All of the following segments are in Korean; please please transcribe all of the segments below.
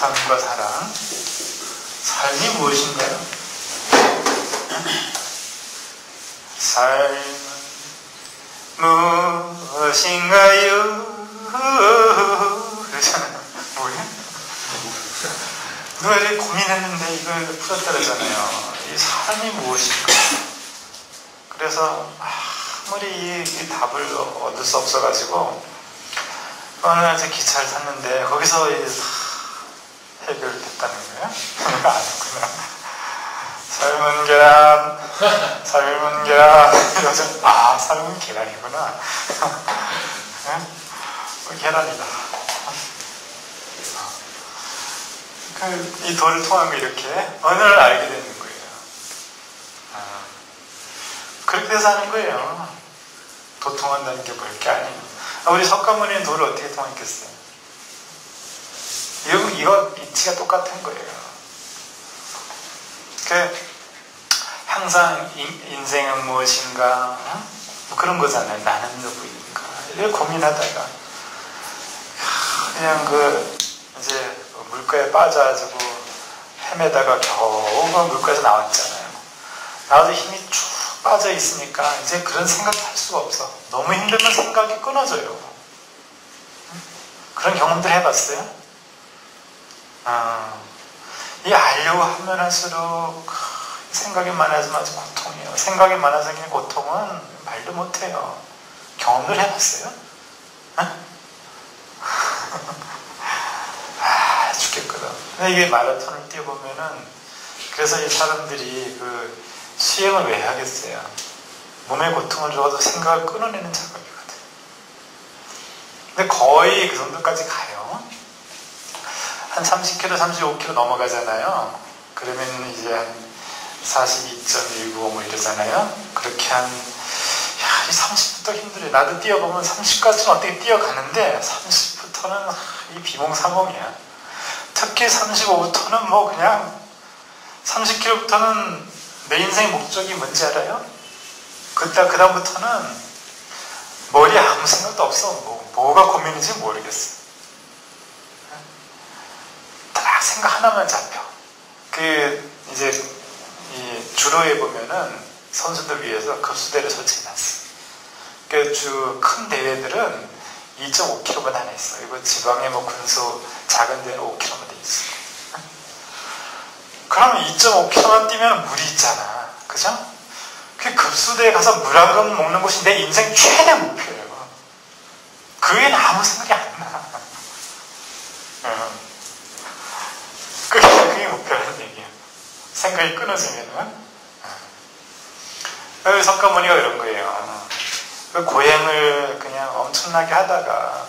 삶과 사랑. 삶이 무엇인가요? 삶은 무엇인가요? 그러잖아요. 뭐예요? 누가 이렇게 고민했는데 이걸 풀었다 그러잖아요. 이 삶이 무엇인가? 그래서 아무리 이 답을 얻을 수 없어가지고 어느 날 제 기차를 탔는데 거기서 해결됐다는 거예요? 아니구나. 삶은 계란, 삶은 계란. 이러죠. 아, 삶은 계란이구나. 계란이다. 이 도를 통한 거 이렇게 어느 날 알게 되는 거예요. 그렇게 돼서 하는 거예요. 도 통한다는 게 뭘 게 아니에요. 우리 석가모니는 도를 어떻게 통했겠어요? 이거 이치가 똑같은 거예요. 항상 인생은 무엇인가? 뭐 그런 거잖아요. 나는 누구인가? 이렇게 고민하다가 그냥 이제 물가에 빠져가지고 헤매다가 겨우 물가에서 나왔잖아요. 나와서 힘이 쭉 빠져 있으니까 이제 그런 생각도 할 수가 없어. 너무 힘들면 생각이 끊어져요. 그런 경험들 해봤어요? 이 알려고 하면 할수록 생각이 많아지면 아주 고통이에요. 생각이 많아서 생기는 고통은 말도 못해요. 경험들 해봤어요? 죽겠거든. 근데 이게 마라톤을 뛰어보면은 그래서 이 사람들이 수영을 왜 하겠어요? 몸에 고통을 줘도 생각을 끊어내는 작업이거든. 근데 거의 그 정도까지 가요. 한 30km, 35km 넘어가잖아요. 그러면 이제 한 42.195 뭐 이러잖아요. 그렇게 이 30부터 힘들어요. 나도 뛰어보면 30까지는 어떻게 뛰어가는데 30부터는 이 비몽사몽이야. 특히 35부터는 뭐 그냥 30km부터는 내 인생의 목적이 뭔지 알아요? 그 다음부터는 머리에 아무 생각도 없어. 뭐가 고민인지 모르겠어. 딱 생각 하나만 잡혀. 이제 이 주로에 보면은 선수들 위해서 급수대를 설치해놨어. 큰 대회들은 2.5km만 하나 있어. 이거 지방에 군수 작은 데는 5km만 돼 있어. 그러면 2.5km만 뛰면 물이 있잖아. 그죠? 급수대에 가서 물 한 그릇 먹는 것이 내 인생 최대 목표예요. 그 외에는 아무 생각이 안 나. 그게 목표라는 얘기예요. 생각이 끊어지면은. 석가모니가 이런 거예요. 고행을 그냥 엄청나게 하다가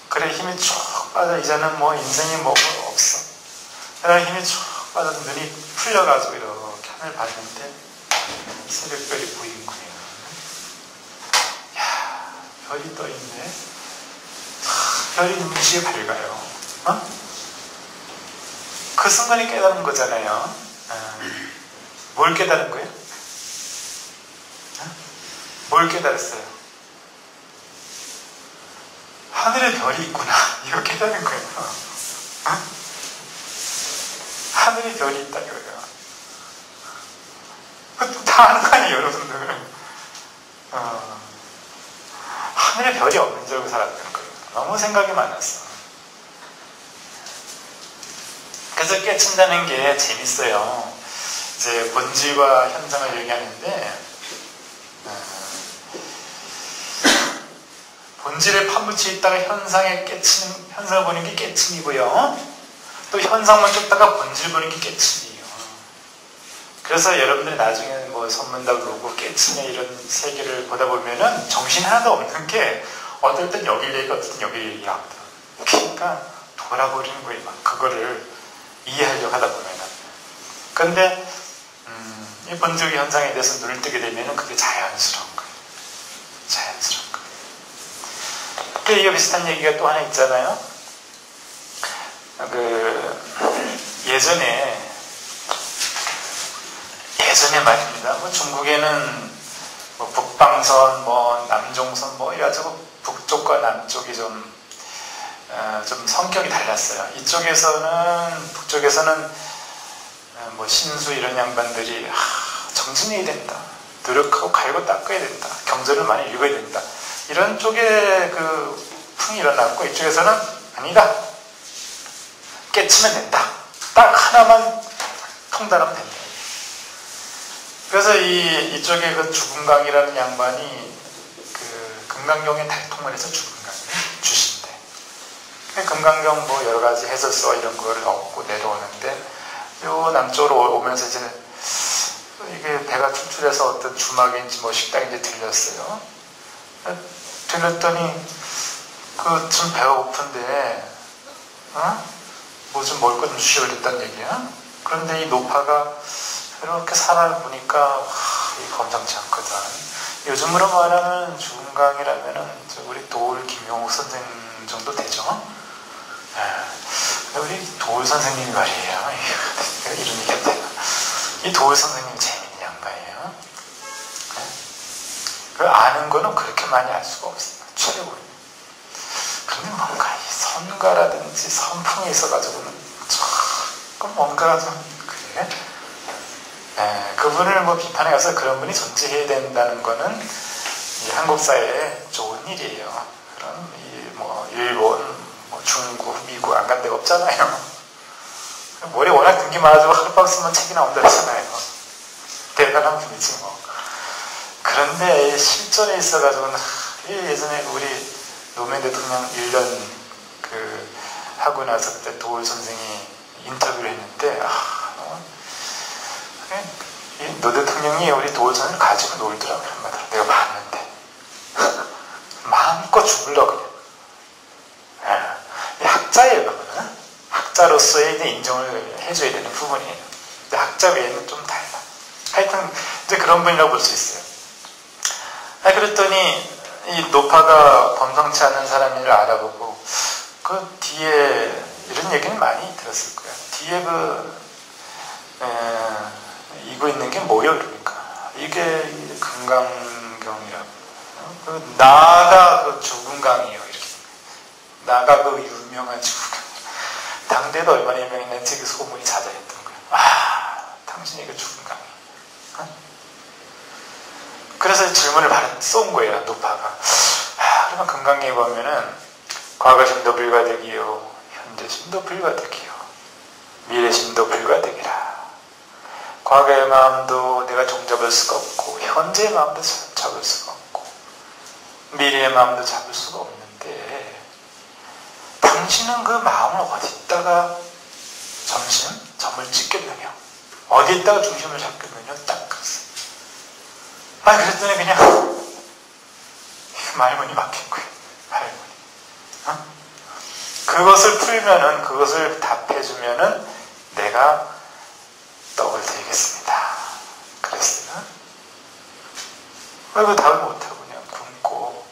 그래 힘이 쭉 빠져 이제는 뭐 인생이 뭐가 없어. 그러다 힘이 쭉 빠져서 눈이 풀려가지고 이렇게 하늘 봤는데 새벽별이 보인 거예요. 야, 별이 떠있네. 별이 눈부시게 밝아요. 그 순간에 깨달은 거잖아요. 뭘 깨달은 거예요? 뭘 깨달았어요? 하늘에 별이 있구나. 이거 깨달은 거예요. 하늘에 별이 있다 이거예요. 다 아는 거 아니에요, 여러분들. 하늘에 별이 없는 줄 알고 살았다는 거예요. 너무 생각이 많았어. 그래서 깨친다는 게 재밌어요. 이제 본질과 현상을 얘기하는데 본질에 파묻혀 있다가 현상을 보는 게 깨침이고요. 또 현상만 쫓다가 본질 보는 게 깨침이에요. 그래서 여러분들이 나중에 뭐 선문답을 보고 깨침의 이런 세계를 보다 보면은 정신 하나도 없는 게 어떨 땐 여길 얘기가 어떨 땐 여길 얘기하거든. 그러니까 돌아버리는 거예요. 막 그거를 이해하려고 하다 보면은. 그런데 이 본질 현상에 대해서 눈을 뜨게 되면은 그게 자연스러운 거예요. 자연스러운 거예요. 이거 비슷한 얘기가 또 하나 있잖아요. 예전에 말입니다. 중국에는 북방선, 남종선 이래가지고 북쪽과 남쪽이 좀 좀 성격이 달랐어요. 이쪽에서는, 북쪽에서는 뭐 신수 이런 양반들이 정진해야 된다. 노력하고 갈고 닦아야 된다. 경전을 많이 읽어야 된다. 이런 쪽에 그 풍이 일어났고, 이쪽에서는 아니다. 깨치면 된다. 딱 하나만 통달하면 된다. 그래서 이쪽에 그 주금강이라는 양반이 그 금강경에 달통을 해서 주금강을 주신대. 금강경 뭐 여러 가지 해설서 이런 거를 얻고 내려오는데, 요 남쪽으로 오면서 이제 이게 배가 출출해서 어떤 주막인지 뭐 식당인지 들렸어요. 들렸더니 좀 배가 고픈데 뭐 좀 먹을 것 좀 주시오 그랬단 얘기야. 그런데 이 노파가 이렇게 사람을 보니까 검상치 않거든. 요즘으로 말하면 주금강이라면은 우리 도울 김용욱 선생 정도 되죠. 우리 도울 선생님이 말이에요. 내가 이런 얘기 해도 되나? 이 도울 선생님 재밌는 양반이에요. 그 아는 거는 그렇게 많이 알 수가 없어요. 최고. 근데 뭔가 이 선가라든지 선풍이 있어가지고는 조금 뭔가 좀 그래. 그분을 뭐 비판해 가서 그런 분이 존재해야 된다는 거는 이 한국 사회에 좋은 일이에요. 그럼 뭐 일본, 뭐 중국, 미국 안 간 데가 없잖아요. 머리 워낙 든 게 많아지고 하룻밤 쓰면 책이 나온다 그러잖아요. 대단한 분이지 뭐. 그런데 실전에 있어가지고는 예전에 우리 노무현 대통령 1년 하고 나서 그때 도울 선생이 인터뷰를 했는데 노 대통령이 우리 도울 선생을 가지고 놀더라고요. 한마디로 내가 봤는데 마음껏 죽으려고 그냥. 학자예요. 그거는 학자로서의 이제 인정을 해줘야 되는 부분이에요. 근데 학자 외에는 좀 달라. 하여튼 이제 그런 분이라고 볼 수 있어요. 그랬더니 이 노파가 범상치 않은 사람인지를 알아보고 그 뒤에 이런 얘기는 많이 들었을 거예요. 뒤에 이거 있는 게 뭐예요? 그러니까 이게 금강경이라고. 나가 그 주금강이에요. 이렇게 나가 그 유명한 주금강. 당대도 얼마나 유명했는지 그 소문이 자자했던 거예요. 당신이 그 주금강이. 그래서 질문을 쏜 거예요. 노파가. 그러면 금강경에 보면은 과거심도 불가득이요, 현재심도 불가득이요, 미래심도 불가득이라. 과거의 마음도 내가 종잡을 수가 없고, 현재의 마음도 잡을 수가 없고, 미래의 마음도 잡을 수가 없는데, 당신은 그 마음을 어디다가 점을 찍겠느냐, 어디에다가 중심을 잡겠느냐, 딱 그랬어요. 그랬더니 그냥 말문이 막힌 거예요. 말문이. 그것을 풀면은, 그것을 답해주면은 내가 떡을 드리겠습니다. 그랬어요. 그 답을 못하고 그냥 굶고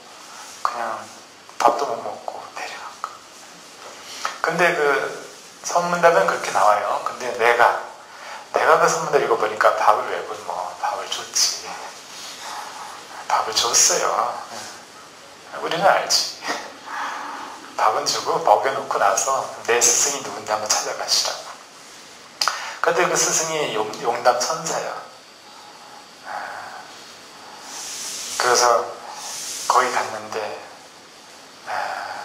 그냥 밥도 못 먹고 내려간 거. 근데 그 선문답은 그렇게 나와요. 근데 내가 그 선문답 읽어보니까 밥을 왜 굶어? 밥을 줬지. 밥을 줬어요. 우리는 알지. 밥은 주고 먹여놓고 나서 내 스승이 누군지 한번 찾아가시라고. 그때 그 스승이 용담 선사야. 그래서 거기 갔는데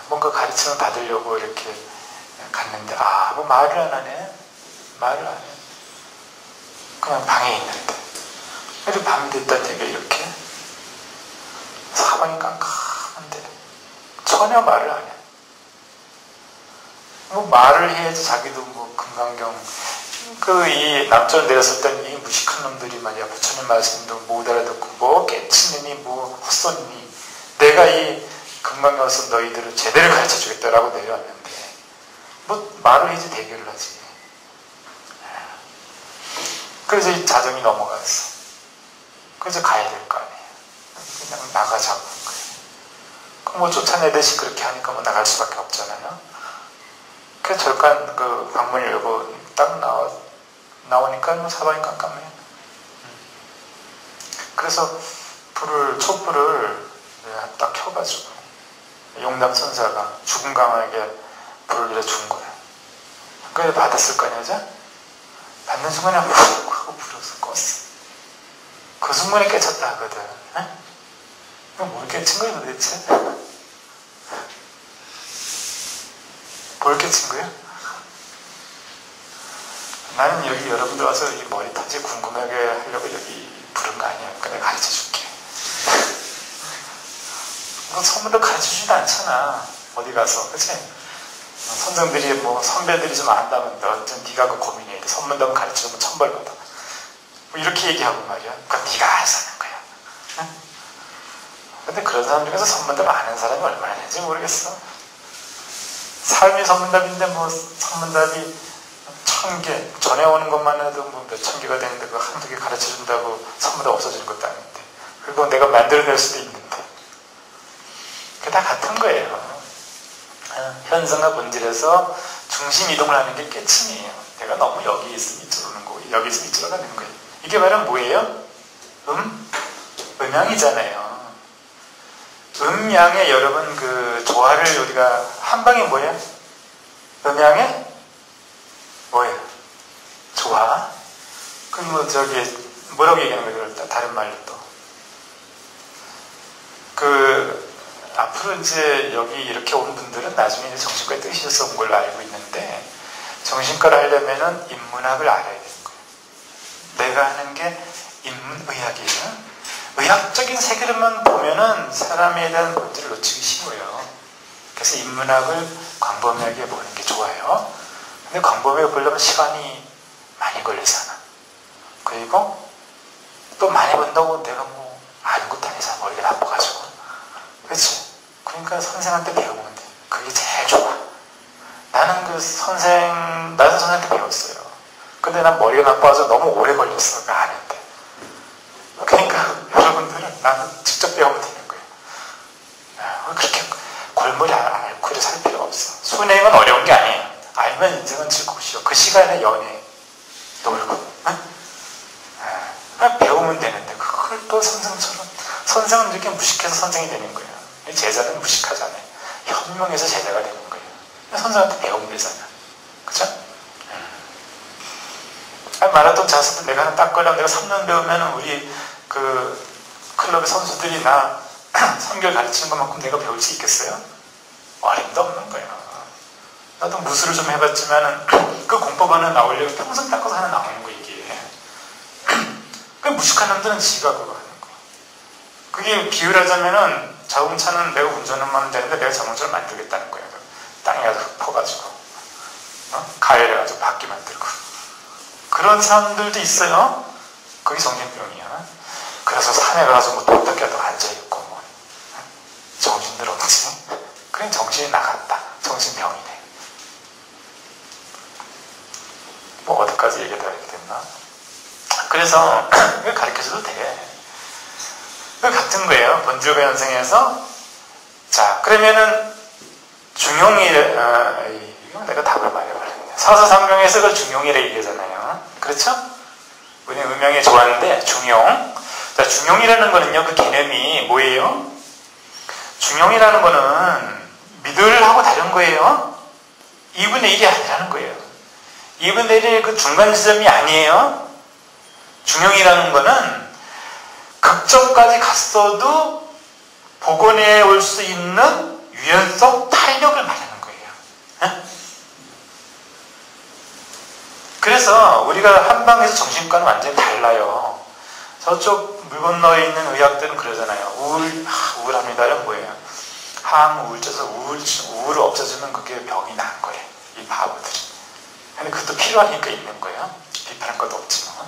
뭔가 가르침을 받으려고 이렇게 갔는데 뭐 말을 안 하네. 말을 안 해. 그냥 방에 있는데. 그래도 밤이 됐다는 얘기가 이렇게 사방이 깜깜한데 전혀 말을 안 해. 뭐 말을 해야지 자기도 뭐 금강경 이 남쪽을 내렸을 때는 이 무식한 놈들이 말이야 부처님 말씀도 못 알아듣고 뭐 깨치느니 뭐 헛소리니 내가 이 금강경에서 너희들을 제대로 가르쳐 주겠다라고 내려왔는데 뭐 말을 해야지 대결을 하지. 그래서 이 자정이 넘어갔어. 그래서 가야 될 거 아니에요. 그냥 나가자고 한 거예요. 그럼 뭐 쫓아내듯이 그렇게 하니까 뭐 나갈 수밖에 없잖아요. 그래서 절간 그 방문을 열고 딱 나오니까 뭐 사방이 깜깜해요. 그래서 촛불을 딱 켜가지고 용담 선사가 죽은 강에게 불을 내려 준 거야. 그걸 받았을 거 아니야, 그죠? 받는 순간에 훅 하고 불어서 껐어. 그 순간에 깨쳤다 하거든. 뭘 깨친 거야 도대체? 뭘 깨친 거야? 나는 여기 여러분들 와서 이 머리 터지 궁금하게 하려고 여기 부른 거 아니야. 그러니까 내가 가르쳐 줄게. 선배도 가르쳐 주지도 않잖아. 어디 가서, 그치? 선생들이 뭐 선배들이 좀 안다면 네가 그 고민해야 돼. 선문답은 가르쳐주면 천벌 받아. 뭐 이렇게 얘기하고 말이야. 그럼 네가 알아서 하는 거야. 응? 근데 그런 사람 중에서 선문답 아는 사람이 얼마나 되는지 모르겠어. 삶이 선문답인데 뭐 선문답이 1000개 전해오는 것만 해도 뭐 몇천 개가 되는데 그거 한두 개 가르쳐준다고 선문답 없어지는 것도 아닌데 그리고 내가 만들어낼 수도 있는데 그게 다 같은 거예요. 현상과 본질에서 중심 이동을 하는 게 깨침이에요. 내가 너무 여기 있으면 이쪽으로 오는 거고 여기 있으면 이쪽으로 가는 거예요. 이게 바로 뭐예요? 음양이잖아요. 음양의 여러분 그 조화를 우리가 한 방에 뭐예요? 음양의 뭐예요? 조화? 그럼 뭐 저기 뭐라고 얘기하는 거예요? 다른 말로 또 그 앞으로 이제 여기 이렇게 온 분들은 나중에 이제 정신과에 뜨셔서 온 걸로 알고 있는데 정신과를 하려면은 인문학을 알아야 되는 거예요. 내가 하는 게 인문의학이에요. 의학적인 세계로만 보면은 사람에 대한 본질을 놓치기 쉬워요. 그래서 인문학을 광범위하게 보는 게 좋아요. 근데 광범위하게 보려면 시간이 많이 걸리잖아. 그리고 또 많이 본다고 내가 뭐 아는 것도 아니잖아. 머리가 나빠가지고. 그렇지? 그러니까 선생한테 배우면 돼. 그게 제일 좋아. 나는 나도 선생한테 배웠어요. 근데 난 머리가 나빠서 너무 오래 걸렸어. 그거 아는데. 그러니까 여러분들은 나는 직접 배우면 되는 거예요. 그렇게 골머리 앓고 살 필요가 없어. 수행은 어려운 게 아니에요. 알면 인생은 즐거우시오. 그 시간에 연애, 놀고, 배우면 되는데 그걸 또 선생처럼 선생은 이렇게 무식해서 선생이 되는 거예요. 제자는 무식하잖아요. 현명해서 제자가 되는 거예요. 선생한테 배우면 되잖아. 그죠? 마라톤 자습을 내가 하는 딱 걸려면 내가 3년 배우면 우리 그 클럽의 선수들이 나 3개월 가르치는 것만큼 내가 배울 수 있겠어요? 어림도 없는 거예요. 나도 무술을 좀 해봤지만 그 공법 하나 나오려면 평생 닦아서 하나 나오는 거 이게. 그 무식한 놈들은 지가 그거 하는 거. 그게 비유하자면은 자동차는 내가 운전하면 되는데 내가 자동차를 만들겠다는 거예요. 땅에 가서 흙 퍼가지고 가열해가지고 바퀴 만들고 그런 사람들도 있어요. 그게 정신병이야. 그래서 산에 가서 뭐 똑딱해도 앉아있고 뭐 정신들 없지. 그냥 정신이 나갔다. 정신병이네. 뭐 어디까지 얘기해야 되겠나? 그래서 이거 가르쳐줘도 돼. 같은 거예요. 본질과 현생에서. 자, 그러면은 중용일, 이거 내가 답을 말해버렸네. 사서삼경에서 그 중용이라 얘기하잖아요. 그렇죠? 우리 음양에 좋았는데 중용. 자, 중용이라는 거는요, 그 개념이 뭐예요? 중용이라는 거는 미들하고 다른 거예요. 2분의 1이 아니라는 거예요. 2분의 1의 그 중간 지점이 아니에요. 중용이라는 거는 극점까지 갔어도 복원해 올 수 있는 유연성, 탄력을 말하는 거예요. 에? 그래서 우리가 한방에서 정신과는 완전히 달라요. 저쪽 물 건너에 있는 의학들은 그러잖아요. 우울합니다는 뭐예요? 항 우울증에서 우울을 없애주면 그게 병이 난 거예요. 이 바보들이. 근데 그것도 필요하니까 있는 거예요. 비판할 것도 없지만.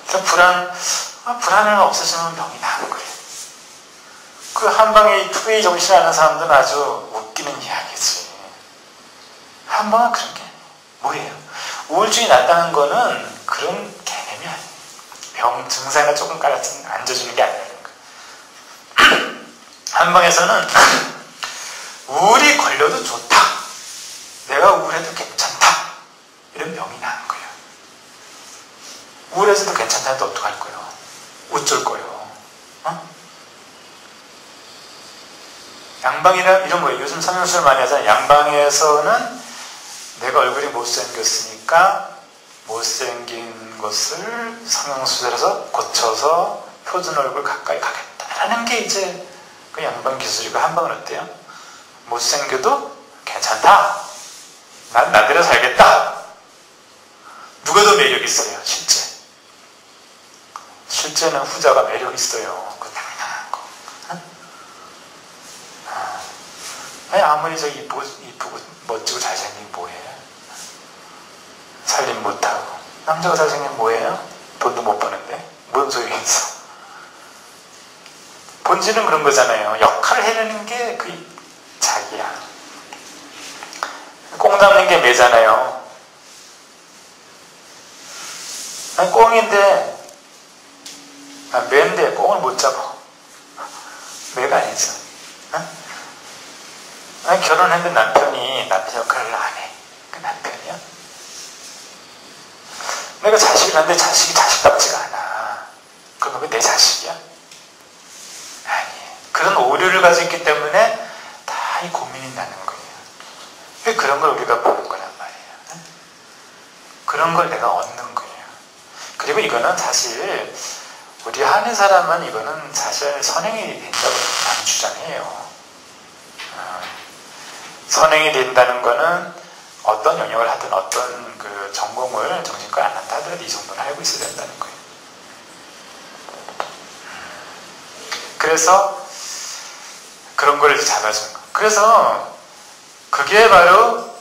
그래서 불안을 없애주면 병이 나는 거예요. 그 한방에 투웨이 정신을 아는 사람들은 아주 웃기는 이야기지. 한방은 그런 게 뭐예요? 우울증이 났다는 거는 그런 개념이 아니에요. 병 증상이나 조금 깔아서 앉아주는 게 아니라는 거예요. 한방에서는 우울이 걸려도 좋다. 내가 우울해도 괜찮다. 이런 병이 나는 거예요. 우울해서도 괜찮다는데 어떡할 거예요? 어쩔 거예요? 양방이라 이런 거예요. 요즘 성형수술 많이 하잖아요. 양방에서는 내가 얼굴이 못생겼으니까 못생긴 것을 성형수술해서 고쳐서 표준 얼굴 가까이 가겠다라는 게 이제 그 양방 기술이고, 한방은 어때요? 못생겨도 괜찮다. 난 나대로 살겠다. 누가 더 매력 있어요? 실제는 후자가 매력 있어요. 그 당연한 거. 아니, 아무리 저 이쁘고 멋지고 잘생긴 뭐해? 살림 못하고. 남자가 잘생긴 뭐해요? 돈도 못 버는데 뭔 소용이 있어? 본질은 그런 거잖아요. 역할을 해내는 게 그 자기야. 꽁 잡는 게 매잖아요. 아니, 꽁인데 매인데 꽁을 못 잡아. 매가 아니죠. 아니, 결혼했는데 남편이 남편 역할을 안 해. 그 남편이야? 내가 자식을 낳는데 자식이 자식답지가 않아. 그러면 왜 내 자식이야? 아니, 그런 오류를 가지고 있기 때문에 다 이 고민이 나는 거예요. 왜 그런 걸 우리가 보는 거란 말이에요. 그런 걸 내가 얻는 거예요. 그리고 이거는 사실 우리 한인 사람은 이거는 사실 선행이 된다고 많이 주장해요. 선행이 된다는 거는 어떤 영역을 하든 어떤 그 전공을 정신과 안 한다 하더라도 이 정도는 알고 있어야 된다는 거예요. 그래서 그런 걸 잡아주는 거. 그래서 그게 바로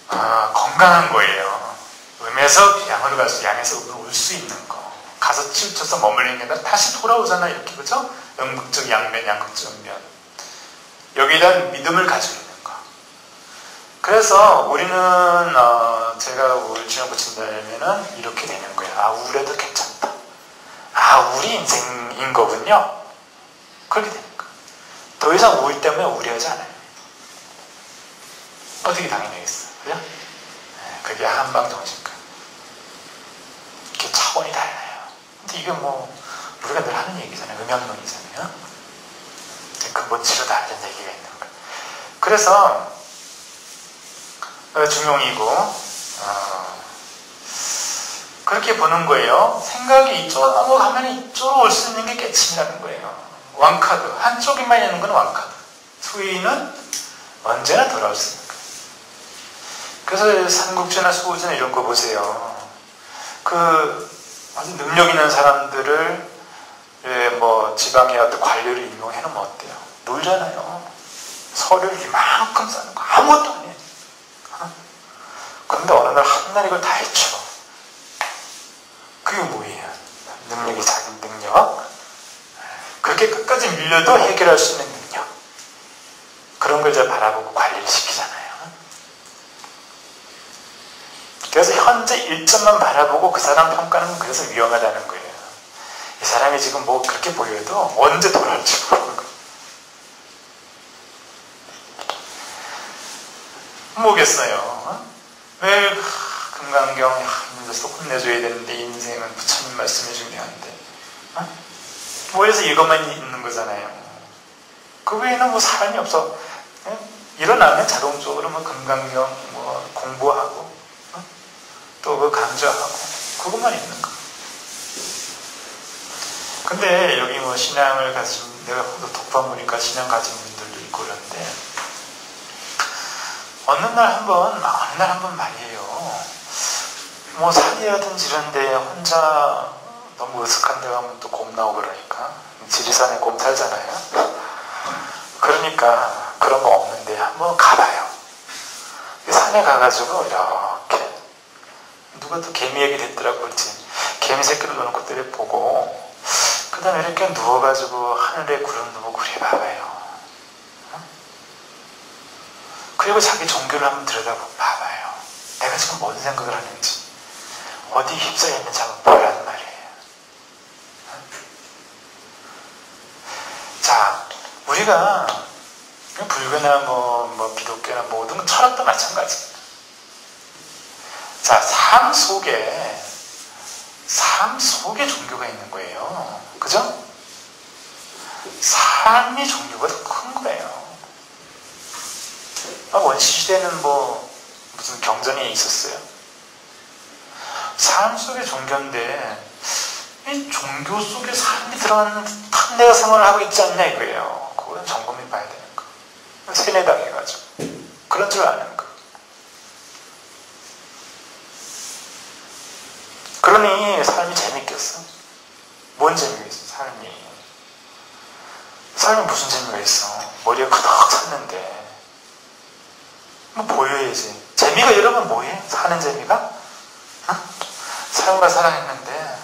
건강한 거예요. 음에서 양으로 가서 양에서 음으로 올 수 있는 거. 가서 치우쳐서 머물리는 게 아니라 다시 돌아오잖아, 이렇게. 그죠? 음극적 양면, 양극적 음면. 여기에 대한 믿음을 가지고 있는 거. 그래서 우리는 제가 우울증을 고친다면은 이렇게 되는 거예요. 아, 우울해도 괜찮다. 아, 우리 인생인 거군요. 그렇게 되는 거예요. 더 이상 우울 때문에 우울해하지 않아요. 어떻게 당연하겠어. 그죠? 네, 그게 한방정신과. 이게 차원이 달라요. 근데 이게 뭐 우리가 늘 하는 얘기잖아요. 음양론이잖아요. 근본 치료다 이런 얘기가 있는 거예요. 그래서 중용이고 그렇게 보는 거예요. 생각이 이쪽으로 넘어가면 이쪽으로 올 수 있는 게 깨침이라는 거예요. 왕카드. 한쪽에만 있는 건 왕카드. 수위는 언제나 돌아올 수 있는 거예요. 그래서 삼국지나 수호지나 이런 거 보세요. 아주 능력 있는 사람들을 뭐 지방의 어떤 관료를 임명해 놓으면 어때요? 놀잖아요. 서류를 이만큼 써는 거 아무것도 안 해. 그런데 어느 날 한날 이걸 다 해쳐. 그게 뭐예요? 능력이 자기 능력. 그렇게 끝까지 밀려도 해결할 수 있는 능력. 그런 걸 잘 바라보고 관리를 시키잖아요. 그래서 현재 일점만 바라보고 그 사람 평가는 그래서 위험하다는 거예요. 이 사람이 지금 뭐 그렇게 보여도 언제 돌아올지 모르는 거예요. 뭐겠어요? 왜 금강경 힘들어서 혼내줘야 되는데 인생은 부처님 말씀이 중요한데 뭐해서 이것만 있는 거잖아요. 그 외에는 뭐 사람이 없어. 일어나면 자동적으로 뭐 금강경 뭐 공부하고 또 그 강좌하고 그것만 있는 거. 근데 여기 뭐 신앙을 가진, 내가 독방 보니까 신앙 가진 분들도 있고 그런데 어느 날 한번 말이에요. 뭐 산이라든지 이런데 혼자 너무 으슥한 데 가면 또 곰 나오고 그러니까 지리산에 곰 살잖아요. 그러니까 그런 거 없는데 한번 가봐요. 산에 가가지고 이렇게 누가 또 개미 얘기 됐더라고. 그렇지. 개미 새끼를 노는 것들을 보고 그 다음에 이렇게 누워가지고 하늘에 구름도 보고 그래 봐봐요. 그리고 자기 종교를 한번 들여다봐봐요. 내가 지금 뭔 생각을 하는지 어디 휩싸여 있는지 한번 보란 말이에요. 자, 우리가 불교나 뭐 기독교나 모든 철학도 마찬가지입니다. 자, 삶 속에 종교가 있는 거예요. 그죠? 삶이 종교보다 큰 거예요. 원시시대는 뭐 무슨 경전이 있었어요? 삶 속의 종교인데 이 종교 속에 사람이 들어가는 탐내가 생활을 하고 있지 않냐 이거예요. 그건 점검해 봐야 되는 거. 세뇌당해가지고 그런 줄 아는 거. 그러니 삶이 재밌겠어? 뭔 재미가 있어 삶이 무슨 재미가 있어? 머리가 가득 찼는데 뭐 보여야지. 재미가 여러분 뭐예요? 사는 재미가? 어? 삶과 사랑했는데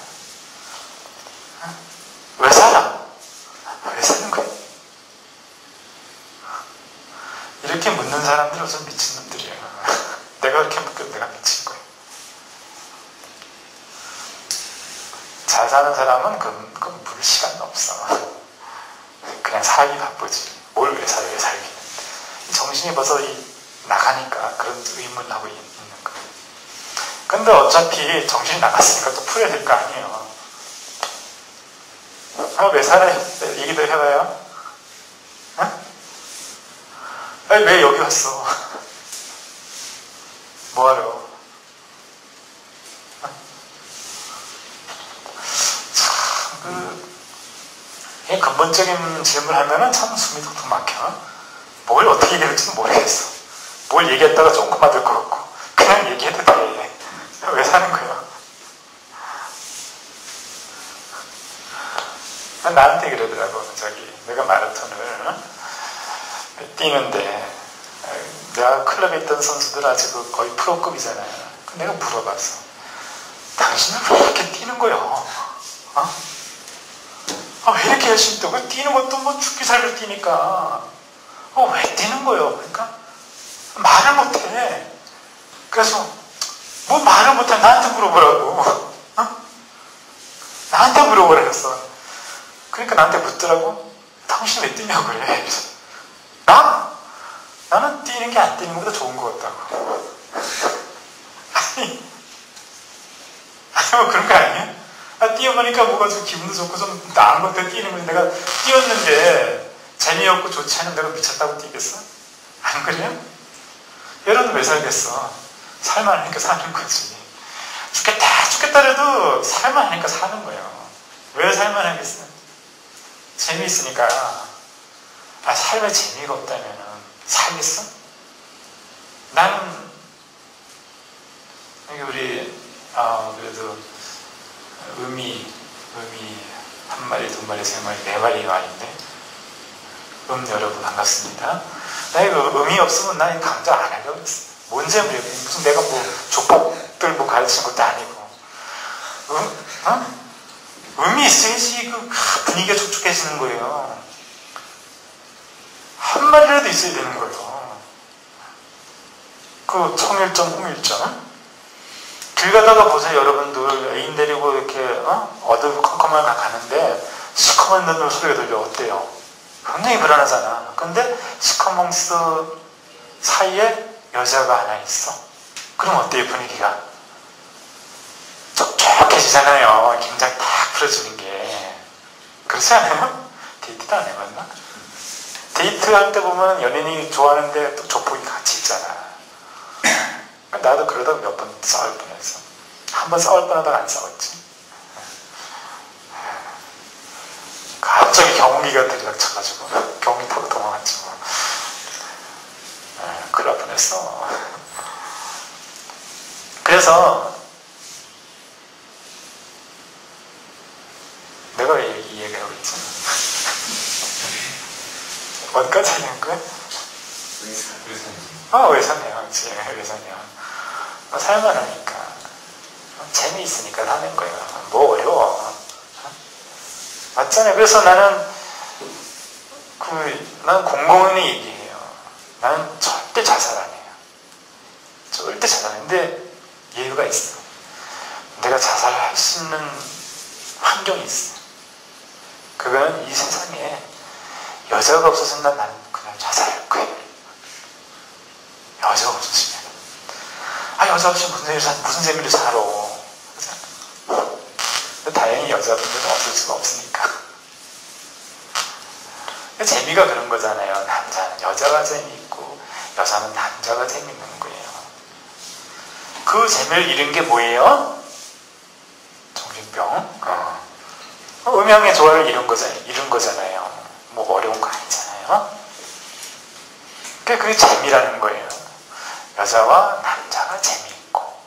왜 살아? 왜 사는 거야? 이렇게 묻는 사람들은 좀 미친놈들이야. 내가 그렇게 묻고 내가 미친 거야. 잘 사는 사람은 그건 물 시간도 없어. 그냥 살기 바쁘지. 뭘 왜 살아, 왜 살기. 정신이 벌써 나가니까 그런 의문을 하고 있는 거야. 근데 어차피 정신이 나갔으니까 또 풀어야 될 거 아니에요. 왜 살아? 얘기도 해봐요. 어? 아니, 왜 여기 왔어? 뭐하러? 이 근본적인 질문을 하면은 참 숨이 툭툭 막혀. 뭘 어떻게 얘기할지는 모르겠어. 뭘 얘기했다가 조금 맞을 것 같고. 그냥 얘기해도 돼. 왜 사는 거야? 나한테 그러더라고. 내가 마라톤을 뛰는데, 내가 클럽에 있던 선수들 아직 거의 프로급이잖아요. 내가 물어봤어. 당신은 왜 이렇게 뛰는 거야? 어? 왜 이렇게 열심히 뛰고 뛰는 것도 뭐 죽기 살기 뛰니까 왜 뛰는 거예요? 그러니까 말을 못해. 그래서 뭐 말을 못해 나한테 물어보라고. 나한테 물어보라 했어. 그러니까 나한테 묻더라고. 당신 왜 뛰냐고 그래. 그래서 나는 뛰는 게 안 뛰는 것보다 좋은 것 같다고. 아니 뭐 그런 거 아니야? 뛰어보니까 뭐가 좀 기분도 좋고 좀 나은 것도 뛰는 건데 내가 뛰었는데 재미없고 좋지 않은 내가 미쳤다고 뛰겠어? 안 그래요? 여러분 왜 살겠어? 살만하니까 사는 거지. 죽겠다 해도 살만하니까 사는 거예요. 왜 살만하겠어? 재미있으니까. 삶에 재미가 없다면 살겠어? 나는 우리 그래도 음이 한 마리, 두 마리, 세 마리, 네 마리가 아닌데 여러분 반갑습니다. 나 이거 음이 없으면 나 이거 강좌 안 하려고 했어. 뭔 재미야? 무슨 내가 뭐 족밥들 뭐 가르치는 것도 아니고 음이 있어야지 그 분위기가 촉촉해지는 거예요. 한 마리라도 있어야 되는 거예요. 그 청일점, 홍일점 길 가다가 보세요. 여러분들 애인 데리고 이렇게 어두컴컴한 가는데 시커먼 눈으로 소리가 들려. 어때요? 굉장히 불안하잖아. 근데 시커먼스 사이에 여자가 하나 있어. 그럼 어때요? 분위기가 촉촉해지잖아요. 긴장이 딱 풀어지는 게. 그렇지 않아요? 데이트도 안 해봤나? 데이트할 때 보면 연인이 좋아하는데 또 조폭이 같이 있잖아. 나도 그러다가 몇 번 싸울 뻔했어. 한 번 싸울 뻔하다가 안 싸웠지. 갑자기 경운기가 들이닥쳐가지고 경운기 타고 도망갔지 뭐. 큰일 날 뻔했어. 그래서 내가 왜 이 얘기하고 있지? 어디까지 하는 거야? 외산이요. 외산이요. 살만하니까 재미있으니까 사는 거예요. 뭐 어려워. 맞잖아요. 그래서 나는 공공연히 얘기해요. 나는 절대 자살 안 해요. 절대 자살 안 해요. 근데 이유가 있어. 내가 자살할 수 있는 환경이 있어. 그건 이 세상에 여자가 없어서는 난 그냥 자살할 거예요. 여자가 없어지면. 여자 없이 무슨 재미로 살아. 근데 다행히 여자분들은 없을 수가 없으니까. 재미가 그런 거잖아요. 남자는 여자가 재미있고 여자는 남자가 재밌는 거예요. 그 재미를 잃은 게 뭐예요? 정신병. 음양의 조화를 잃은 거잖아요. 뭐 어려운 거 아니잖아요. 그게 재미라는 거예요. 여자와 남자가 재미있고.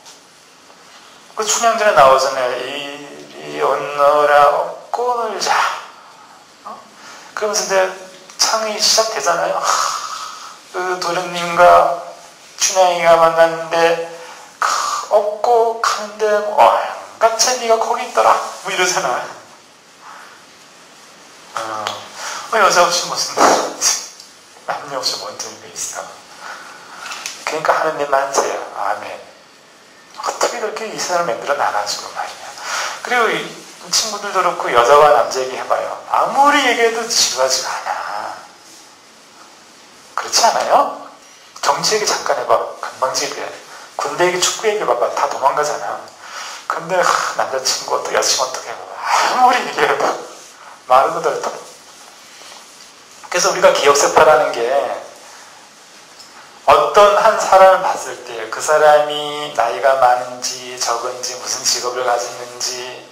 그 춘향전에 나오잖아요. 이리 온너라 업고 놀자. 그러면서 이제 창이 시작되잖아요. 그 도련님과 춘향이가 만났는데 업고 가는데 까채미가 거기 있더라. 뭐 이러잖아. 여자 없이 무슨 남녀 없이 뭔 재미가 있어. 그러니까 하느님 만세야. 아멘. 어떻게 그렇게 이 세상을 만들어 나가지고 말이야. 그리고 이 친구들도 그렇고 여자와 남자 얘기해봐요. 아무리 얘기해도 지루하지가 않아. 그렇지 않아요? 정치 얘기 잠깐 해봐. 금방 지루해. 군대 얘기, 축구 얘기 봐봐. 다 도망가잖아. 근데 남자친구 어떻게, 여자친구 어떻게 해봐. 아무리 얘기해도 말은 그대로. 그래서 우리가 기억세포라는 게 어떤 한 사람을 봤을 때 그 사람이 나이가 많은지 적은지 무슨 직업을 가지는지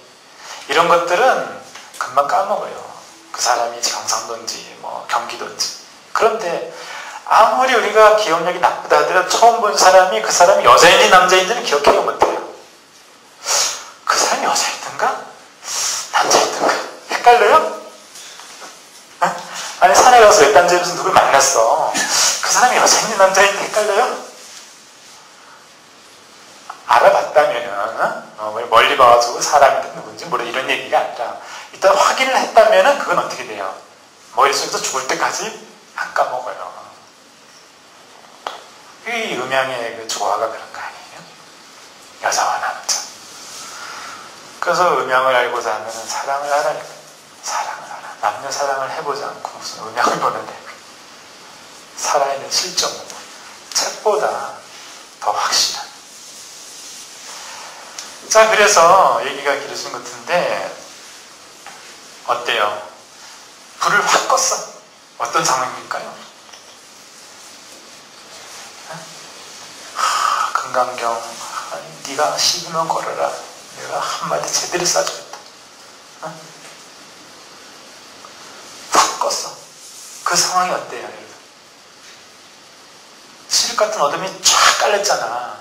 이런 것들은 금방 까먹어요. 그 사람이 경상도인지 뭐 경기도인지. 그런데 아무리 우리가 기억력이 나쁘다 하더라도 처음 본 사람이 그 사람이 여자인지 남자인지는 기억하기 못해요. 그 사람이 여자였던가? 남자였던가? 헷갈려요? 아니 산에 가서 외딴지에서 누굴 만났어. 그 사람이 여자인지 남자인지 헷갈려요? 알아봤다면은 멀리 봐가지고 사람이 누군지 모르 이런 얘기가 아니라 일단 확인을 했다면은 그건 어떻게 돼요? 머릿속에서 죽을 때까지 안 까먹어요. 이 음양의 그 조화가 그런 거 아니에요? 여자와 남자. 그래서 음양을 알고자 하면 사랑을 하라니까. 사랑을 하라. 남녀 사랑을 해보지 않고 무슨 음양을 보는데 살아있는 실정은 책보다 더 확실한. 자, 그래서 얘기가 길어진 것 같은데 어때요? 불을 확 껐어. 어떤 상황일까요? 금강경, 네가 시비면 걸어라. 내가 한마디 제대로 쏴주겠다. 확 껐어. 그 상황이 어때요, 여러분? 시륵 같은 어둠이 쫙 깔렸잖아.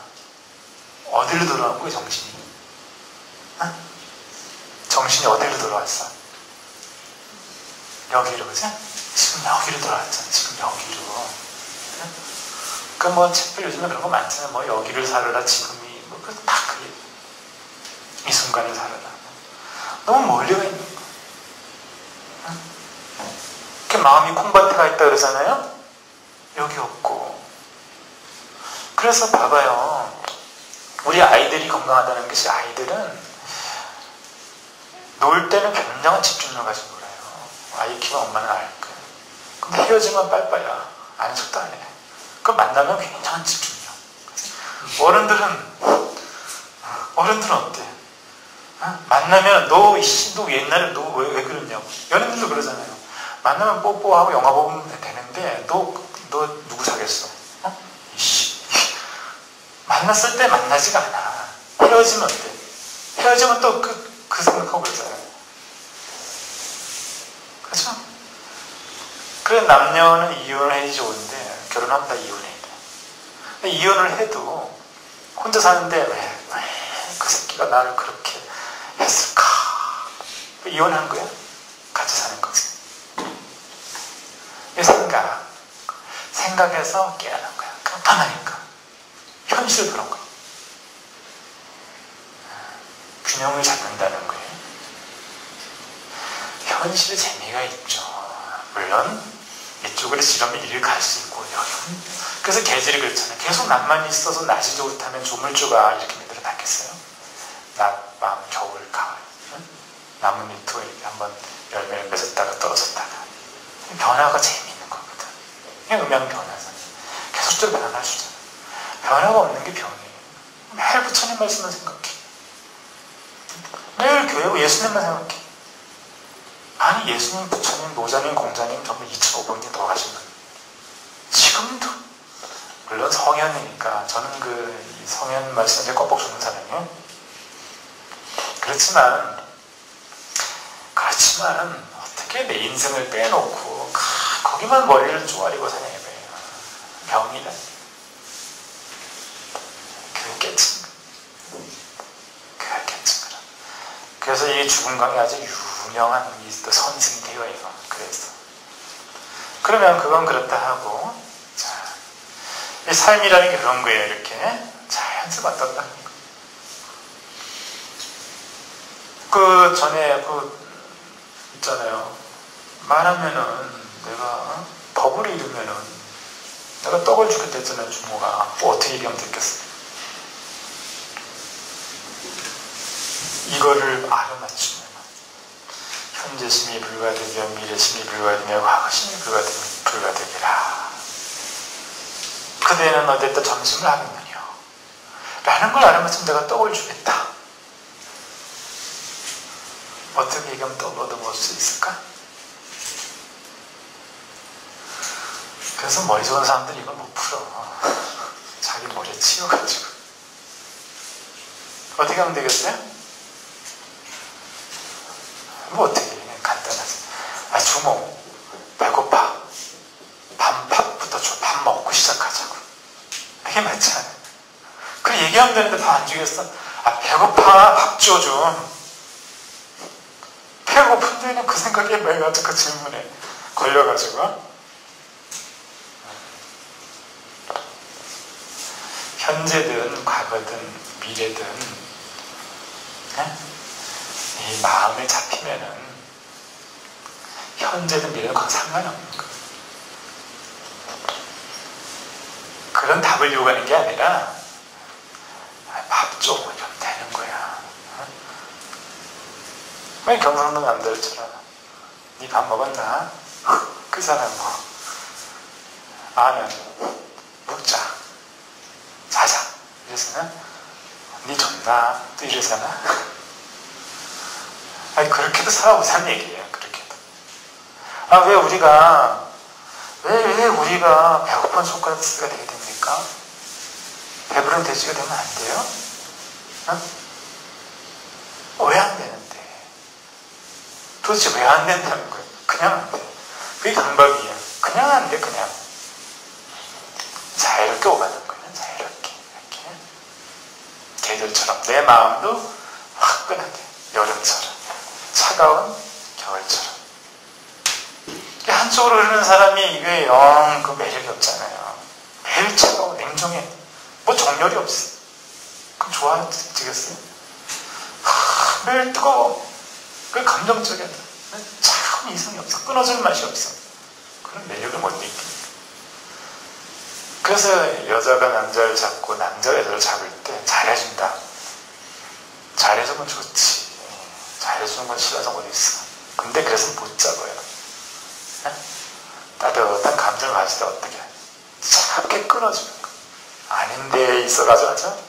어디로 돌아온 거야, 정신이? 정신이 어디로 돌아왔어? 여기로, 그지? 지금 여기로 돌아왔잖아. 지금 여기로. 그 뭐 책들 요즘에 그런 거 많잖아. 뭐 여기를 살아라. 지금이 뭐 다 그게 이 순간을 살아라. 너무 멀리 가 있는 거. 이렇게 마음이 콩밭에 가 있다 그러잖아요. 여기 없고. 그래서 봐봐요. 우리 아이들이 건강하다는 것이 아이들은 놀 때는 굉장한 집중력을 가지고 놀아요. 아이 키우면 엄마는 알 거야. 근데 헤어지면 빨빠야. 아는 척도 안 해. 그 만나면 굉장한 집중력. 어른들은 어때? 만나면 너 옛날에 너 왜 그랬냐고. 연예인들도 그러잖아요. 만나면 뽀뽀하고 영화 보면 되는데 너 누구 사귀었어? 이씨. 만났을 때 만나지가 않아. 헤어지면 어때? 헤어지면 또 그 생각하고 그러잖아요. 그렇죠? 그래 남녀는 이혼을 해야지 좋은데 결혼하면 다 이혼해야 돼. 근데 이혼을 해도 혼자 사는데 왜 그 새끼가 나를 그렇게 했을까? 이혼한 거야? 같이 사는 거지. 이 생각에서 깨어난 거야. 깜깜하니까. 현실을 그런 거야. 균형을 잡는다는 거예요. 현실의 재미가 있죠. 물론 이쪽으로 지르면 이리를 갈 수 있고 그래서 계절이 그렇잖아요. 계속 낮만 있어서 낮이 좋다면 조물주가 이렇게 만들어 놨겠어요? 낮, 밤, 겨울, 가을. 나뭇잎도 이렇게 한번 열매를 맺었다가 떨어졌다가 변화가 재미있는 거거든. 이게 음양 변화잖아요. 계속적으로 변화를 주잖아요. 변화가 없는 게 병이에요. 매일 부처님 말씀만 생각해. 매일 교회 예수님만 생각해. 아니 예수님, 부처님, 노자님, 공자님 전부 2,500년 더 가신 분. 지금도 물론 성현이니까 저는 이 성현 말씀에 꼭 죽는 사람이에요. 그렇지만 어떻게 내 인생을 빼놓고 거기만 머리를 쪼아리고 사냐 이거예요. 병이다. 그게 깨친 거라. 그래서 이 죽은 강이 아주 유명한 또 선생이 되어 이거. 그래서 그러면 그건 그렇다 하고, 자, 이 삶이라는 게 그런 거예요. 이렇게 자연스레 왔다 갔다 하는 거. 전에 있잖아요. 말하면은 내가 법을 잃으면은 내가 떡을 주겠다 했잖아요. 주모가. 어떻게 얘기하면 됐겠어요? 이거를 알아맞추면 현재심이 불가되며 미래심이 불가되며 과거심이 불가되리라. 그대는 어디에다 점심을 하겠느냐 라는 걸 알아맞추면 내가 떡을 주겠다. 어떻게 얘기하면 떡을 얻어먹을 수 있을까? 그래서 머리 좋은 사람들이 이걸 못 풀어. 자기 머리에 치여가지고. 어떻게 하면 되겠어요? 어떻게 해? 간단하지. 주모, 배고파. 밥부터 줘. 밥 먹고 시작하자고. 이게 맞지 않아요? 그래, 얘기하면 되는데 밥 안 주겠어? 배고파. 밥 줘, 좀. 배고픈 데는 그 생각에 매가지고 그 질문에 걸려가지고. 현재든 과거든 미래든 이 마음에 잡히면은 현재든 미래든 그건 상관없는 거예요. 그런 답을 요구하는 게 아니라 밥 줘 이러면 되는 거야. 왜 경상도 남들처럼 니 밥 먹었나? 그 사람 나는 먹자 자자 이래서는 니 좋나? 또 이러잖아. 그렇게도 살아보자는 얘기예요. 그렇게도. 왜 우리가 배고픈 소크라테스가 되게 됩니까? 배부른 돼지가 되면 안 돼요? 왜 안 되는데? 도대체 왜 안 된다는 거예요? 그냥 안 돼. 그게 강박이에요. 그냥 안 돼, 그냥. 자유롭게 오가는 거예요. 자유롭게. 이렇게. 계절처럼. 내 마음도 화끈하게. 여름처럼. 차가운 겨울처럼. 한쪽으로 흐르는 사람이 이게 영 그 매력이 없잖아요. 매일 차가워, 냉정해. 뭐 정열이 없어. 그럼 좋아지겠어요? 매일 뜨거워. 그 감정적이야. 차가운 이성이 없어. 끊어질 맛이 없어. 그런 매력을 못 느끼니까. 그래서 여자가 남자를 잡고 남자가 여자를 잡을 때 잘해준다. 잘해주면 좋지. 잘해주는 건 싫어서 어디 있어. 근데 그래서 못 잡아요. 따뜻한 감정을 가질 때 어떻게 해? 차갑게 끊어주는 거. 아닌데 있어가지고 하죠.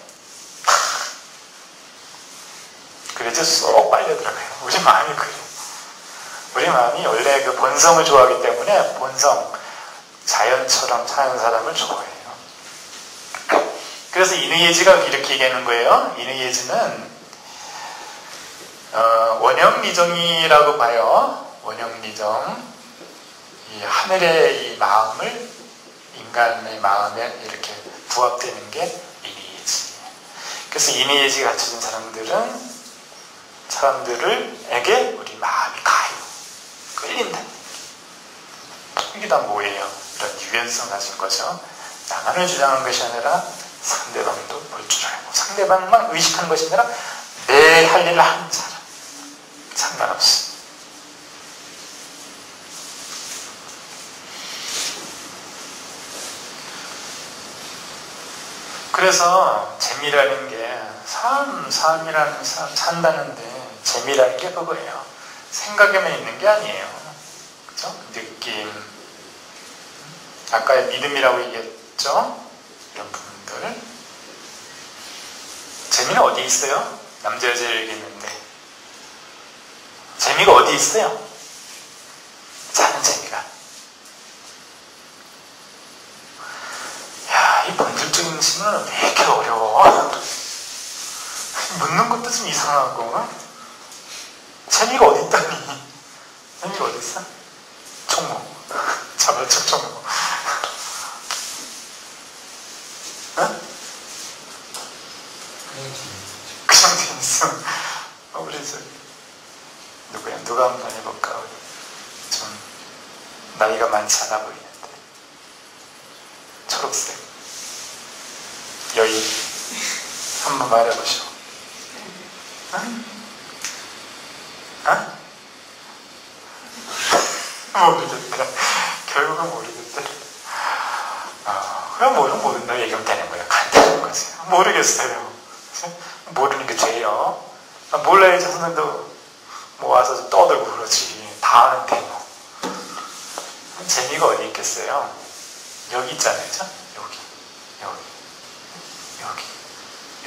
그래서 쏙 빨려 들어가요. 우리 마음이 그래요. 우리 마음이 원래 그 본성을 좋아하기 때문에 본성, 자연처럼 사는 사람을 좋아해요. 그래서 인의예지가 이렇게 얘기하는 거예요. 인의예지는 원형미정이라고 봐요. 원형미정. 이 하늘의 이 마음을 인간의 마음에 이렇게 부합되는 게 인의예지. 그래서 인의예지가 갖춰진 사람들에게 우리 마음이 가요. 끌린다. 이게 다 뭐예요? 이런 유연성 가진 거죠. 나만을 주장하는 것이 아니라 상대방도 볼 줄 알고 상대방만 의식하는 것이 아니라 내 할 일을 하는 사람. 상관없이. 그래서 재미라는 게 삶이라는 삶 산다는데 재미라는 게 그거예요. 생각에만 있는 게 아니에요. 그죠? 느낌. 아까 믿음이라고 얘기했죠? 이런 부분들. 재미는 어디 있어요? 남자 여자 얘기했는데 재미가 어디 있어요? 사는 재미가. 야, 이 질문은 왜 이렇게 어려워? 묻는 것도 좀 이상하고. 재미가 어디 있다니? 재미가 어디 있어? 총무. 자발적 총무. 어? 그냥 재밌어. 우리 누구야? 누가 한번 해볼까? 좀 나이가 많지 않아 보이는데. 초록색 여인 한번 말해보시오. 응? 어? 모르겠다. 결국은 모르겠다. 그럼 모른다 얘기하면 되는 거야. 간단한 거지. 모르겠어요. 모르는 게 죄요. 몰라야지 선생님도 뭐 와서 좀 떠들고 그러지. 다 아는데 뭐. 재미가 어디 있겠어요? 여기 있잖아요. 그죠?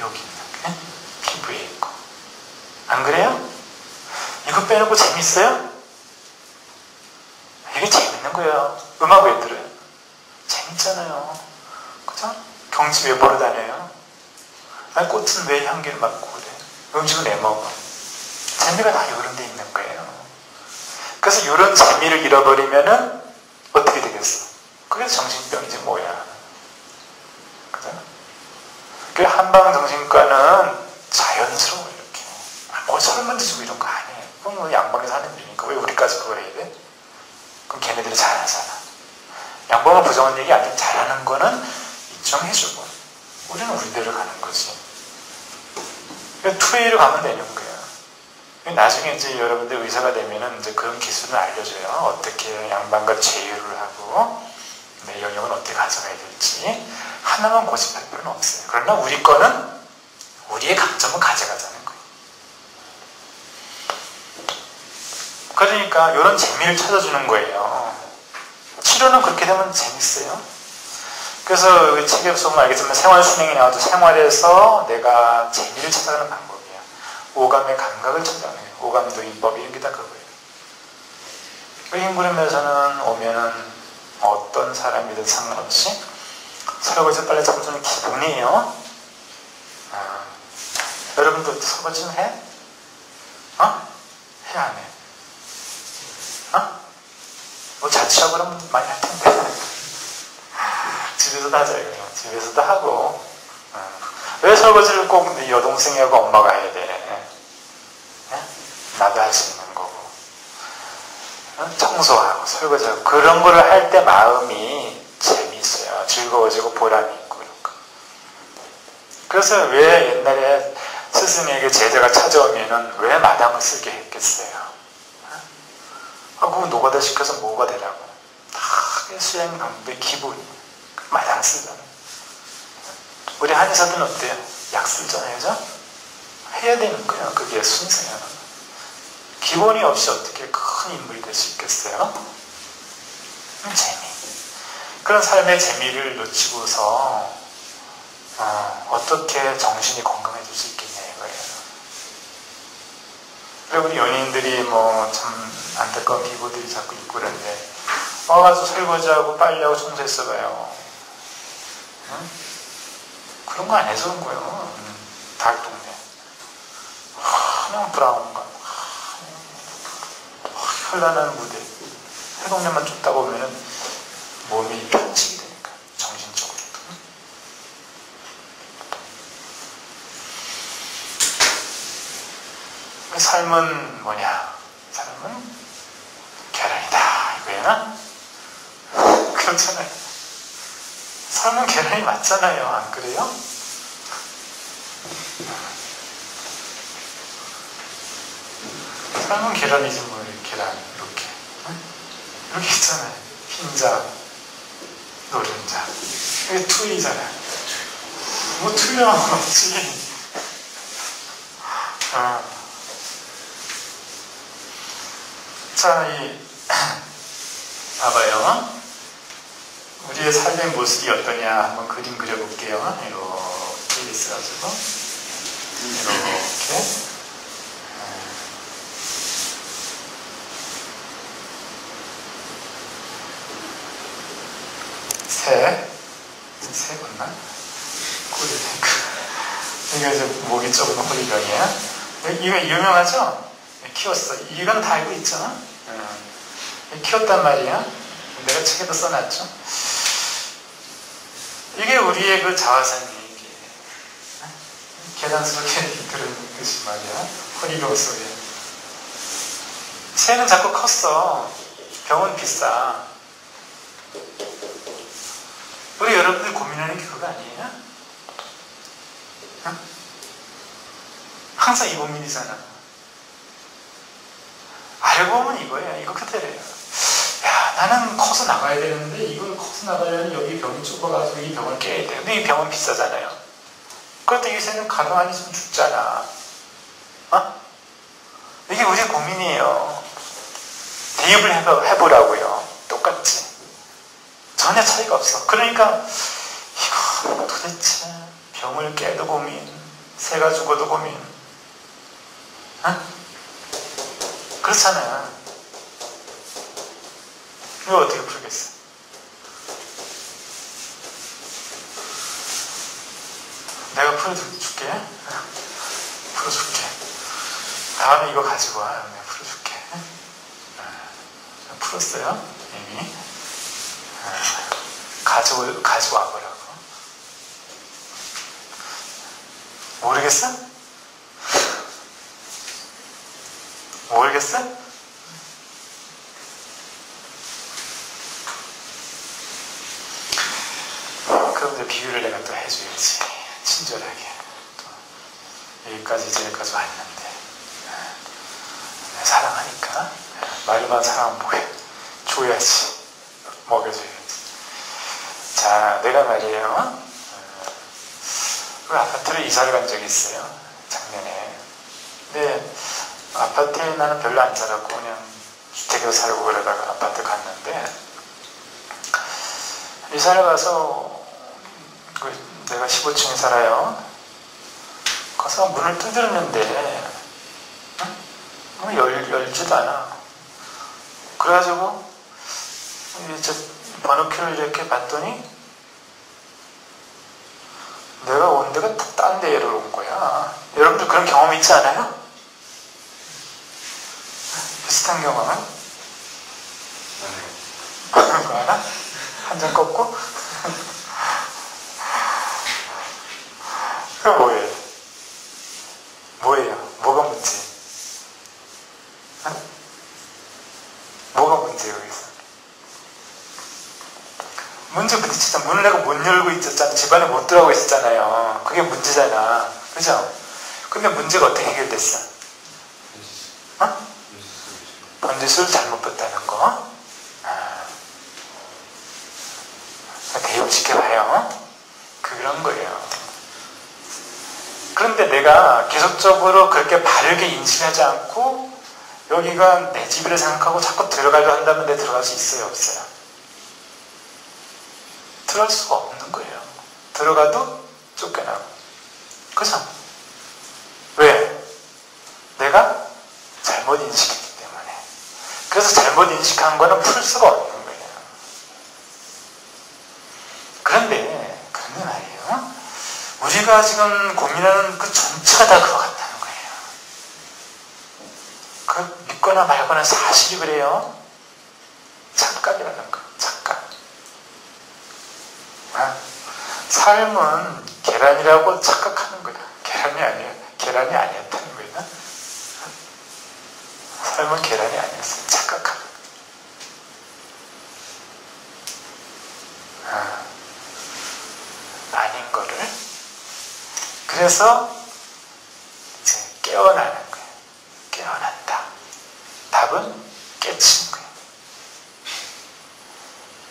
여기 있는 게 피부에 있고. 안 그래요? 이거 빼놓고 재밌어요? 이게 재밌는 거예요. 음악 왜 들어요? 재밌잖아요. 그죠? 경치 왜 보러 다녀요? 아니, 꽃은 왜 향기를 맡고 그래? 음식은 왜 먹어? 재미가 다 이런 데 있는 거예요. 그래서 이런 재미를 잃어버리면은 어떻게 되겠어? 그게 정신병이지 뭐야. 그죠? 그 한방정신과는 자연스러워 이렇게. 뭐 설문도 주고 이런 거 아니에요. 그건 뭐 양방에서 하는 일이니까 왜 우리까지 그걸 해야 돼? 그럼 걔네들이 잘하잖아. 양방을 부정한 얘기 아니야. 잘하는 거는 인정해주고 우리는 우리대로 가는 거지. 그러니까 투웨이로 가면 되는 거야. 나중에 이제 여러분들 의사가 되면은 이제 그런 기술을 알려줘요. 어떻게 양방과 제휴를 하고 내 영역은 어떻게 가져가야 될지. 하나만 고집할 필요는 없어요. 그러나 우리 거는 우리의 강점은 가져가자는 거예요. 그러니까 이런 재미를 찾아주는 거예요. 치료는 그렇게 되면 재밌어요. 그래서 여기 책에 보면 알겠지만 생활순행이 나와도 생활에서 내가 재미를 찾아가는 방법이야. 오감의 감각을 찾아가는 오감도 인법 이런 게 다 그거예요. 흰구름에서는 오면은 어떤 사람이든 상관없이 설거지 빨래 청소는 기본이에요. 여러분도 설거지 좀 해? 해 안 해? 뭐 자취하고 그러면 많이 할 텐데. 집에서도 하자 이거요. 집에서도 하고. 왜 설거지를 꼭 여동생하고 엄마가 해야 돼? 나도 할 수 있는 거고. 청소하고 설거지하고 그런 거를 할 때 마음이 재미있어요. 즐거워지고 보람이 있고 그런 거. 그래서 왜 옛날에 스승에게 제자가 찾아오면은 왜 마당을 쓰게 했겠어요? 그거 노가다 시켜서 뭐가 되라고? 다 수행 방법의 기본이 마당 쓰잖아요. 우리 한의사들은 어때요? 약 쓰잖아요, 그죠? 해야 되는 거예요. 그게 순서야. 기본이 없이 어떻게 큰 인물이 될 수 있겠어요? 재미. 그런 삶의 재미를 놓치고서 어떻게 정신이 건강해질 수 있겠냐 이거예요. 그리고 우리 연예인들이 뭐 참 안타까운 비보들이 자꾸 있고 그런데 와가지고 설거지하고 빨래하고 청소했어봐요. 그런 거 안 해서 그런 거예요. 달동네. 그냥 브라운관. 현란한 무대. 해동력만 쫓다 보면은 몸이 편식이 되니까. 정신적으로도. 삶은 뭐냐? 삶은 계란이다. 이거야? 그렇잖아요. 삶은 계란이 맞잖아요. 안 그래요? 삶은 계란이지 뭐 계란 이렇게 이렇게 있잖아요. 흰자, 노른자 이게 투이잖아요. 뭐 투명한 건 없지. 자, 봐봐요. 우리의 삶의 모습이 어떠냐 한번 그림 그려볼게요. 이렇게 있어가지고 이렇게 새 맞나? 이게 이제 목이 좁은 호리병이야. 이거 유명하죠? 키웠어. 이건 다 알고 있죠? 키웠단 말이야. 내가 책에도 써놨죠. 이게 우리의 그 자화상이 계단스럽게 들은 것이 말이야. 호리병 속에. 새는 자꾸 컸어. 병은 비싸. 우리 여러분들 고민하는 게 그거 아니에요? 응? 항상 이 고민이잖아. 알고 보면 이거야. 이거 그대로야. 야, 나는 커서 나가야 되는데 이걸 커서 나가려면 여기 병이 좁아가지고 이 병을 깨야 돼. 근데 이 병은 비싸잖아요. 그런데 이 새는 가만히 있으면 죽잖아. 어? 이게 우리의 고민이에요. 대입을 해보라고요. 똑같지. 전혀 차이가 없어. 그러니까 이거 도대체 병을 깨도 고민, 새가 죽어도 고민. 어? 그렇잖아요. 이거 어떻게 풀겠어? 내가 풀어줄게. 풀어줄게. 다음에 이거 가지고 와. 내가 풀어줄게. 풀었어요. 이미. 가지고 와보라고. 모르겠어? 모르겠어? 그럼 이제 비유를 내가 또 해줘야지. 친절하게. 또 여기까지 이제까지 왔는데. 사랑하니까. 말로만 사랑하면 뭐해. 줘야지. 먹여줘야지. 자, 내가 말이에요. 그 아파트를 이사를 간 적이 있어요. 작년에. 근데 아파트에 나는 별로 안 살았고 그냥 주택에서 살고 그러다가 아파트 갔는데 이사를 가서 내가 15층에 살아요. 가서 문을 두드렸는데 열지도 않아. 그래가지고 번호키를 이렇게 봤더니 내가 온 데가 딴 데로 온 거야. 여러분들 그런 경험 있지 않아요? 비슷한 경험은? 그거 알아? 한 장 꺾고? 그거 뭐예요? 뭐예요? 뭐가 문제? 뭐가 문제예요, 여기서? 문제 부딪히자. 문을 내가 못 열고 있었잖아. 집안에 못 들어가고 있었잖아요. 그게 문제잖아. 그죠? 근데 문제가 어떻게 해결됐어? 어? 번지수를 잘못 뺐다는 거. 대입시켜봐요. 그런 거예요. 그런데 내가 계속적으로 그렇게 바르게 인식하지 않고 여기가 내 집이라 생각하고 자꾸 들어가려 한다면 내가 들어갈 수 있어요? 없어요? 들어갈 수가 없는 거예요. 들어가도 쫓겨나고. 그죠? 왜? 내가 잘못 인식했기 때문에. 그래서 잘못 인식한 거는 풀 수가 없는 거예요. 그런데 말이에요. 우리가 지금 고민하는 그 전체가 다 그거 같다는 거예요. 그 믿거나 말거나 사실이 그래요. 착각이라는 거. 착각. 삶은 계란이라고 착각하는 거야. 계란이 아니야. 계란이 아니었다는 거야. 삶은 계란이 아니었어. 착각하는 거야. 아닌 거를. 그래서 이제 깨어나는 거야. 깨어난다. 답은 깨치는 거야.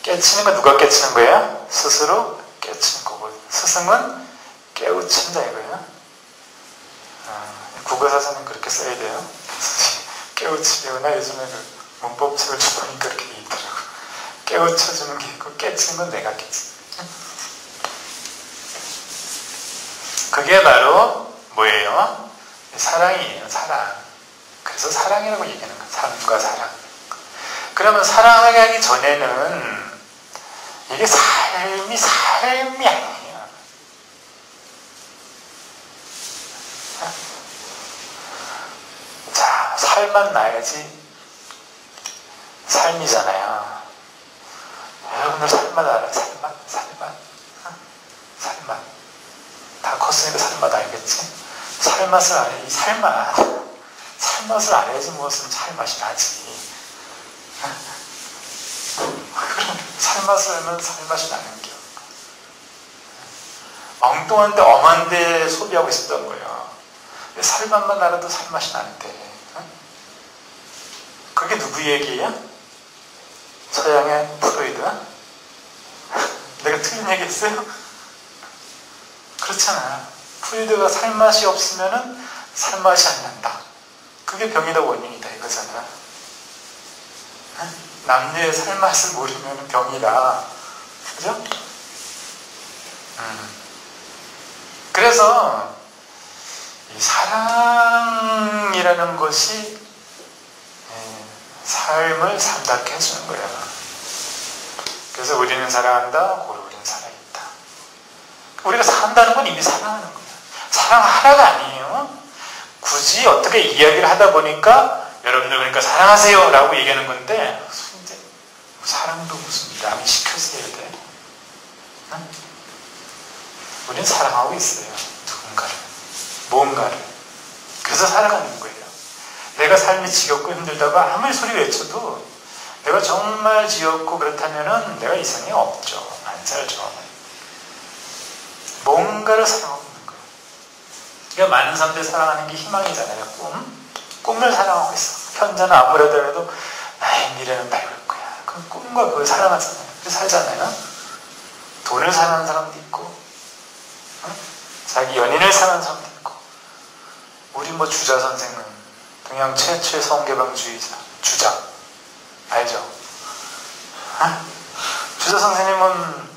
깨치는 건 누가 깨치는 거야? 스스로 깨치는 거고, 스승은 깨우친다 이거예요. 국어사전은 그렇게 써야 돼요. 깨우치려나 요즘에 그 문법책을 좀 보니까 그렇게 돼 있더라고. 깨우쳐주는 게 있고 깨치는 건 내가 깨치는 거야. 그게 바로 뭐예요? 사랑이에요. 사랑. 그래서 사랑이라고 얘기하는 거야. 삶과 사랑. 그러면 사랑하게 하기 전에는 이게 삶이 아니에요. 살만 나야지 삶이잖아요. 여러분들 살맛 알아요? 살맛? 살맛. 다 컸으니까 살맛 알겠지? 살맛을 알아야, 이 살맛을 알아야지 무엇은 살맛이 나지. 그럼 살맛을 알면 살맛이 나는 겨. 엉뚱한데 엄한데 소비하고 있었던 거예요. 살맛만 알아도 살맛이 나는데. 그게 누구 얘기예요? 서양의 프로이드? 내가 틀린 얘기 했어요? 그렇잖아. 프로이드가 살맛이 없으면은 살맛이 안 난다. 그게 병이다, 원인이다 이거잖아. 남녀의 살맛을 모르면 병이다. 그죠? 그래서 이 사랑이라는 것이 삶을 삼답게 해주는 거예요. 그래서 우리는 사랑한다, 우리는 살아있다. 우리가 산다는 건 이미 사랑하는 거예요. 사랑하라가 아니에요. 굳이 어떻게 이야기를 하다 보니까 여러분들 그러니까 사랑하세요 라고 얘기하는 건데 사랑도 무슨 남이 시켜서 해야 돼. 응? 우리는 사랑하고 있어요. 누군가를, 뭔가를. 그래서 살아가는 거예요. 내가 삶이 지겹고 힘들다가 아무리 소리 외쳐도 내가 정말 지겹고 그렇다면은 내가 이상이 없죠. 안 살죠. 뭔가를 사랑하고 있는 거예요. 그러니까 많은 사람들이 사랑하는 게 희망이잖아요. 꿈을 사랑하고 있어. 현재는 아무래도 나의 미래는 밝을 거야. 그 꿈과 그걸 사랑하잖아요. 그래서 살잖아요. 돈을 사랑하는 사람도 있고, 자기 연인을 사랑하는 사람도 있고. 우리 주자 선생은 동양 최초의 성개방주의자, 주자. 알죠? 주자 선생님은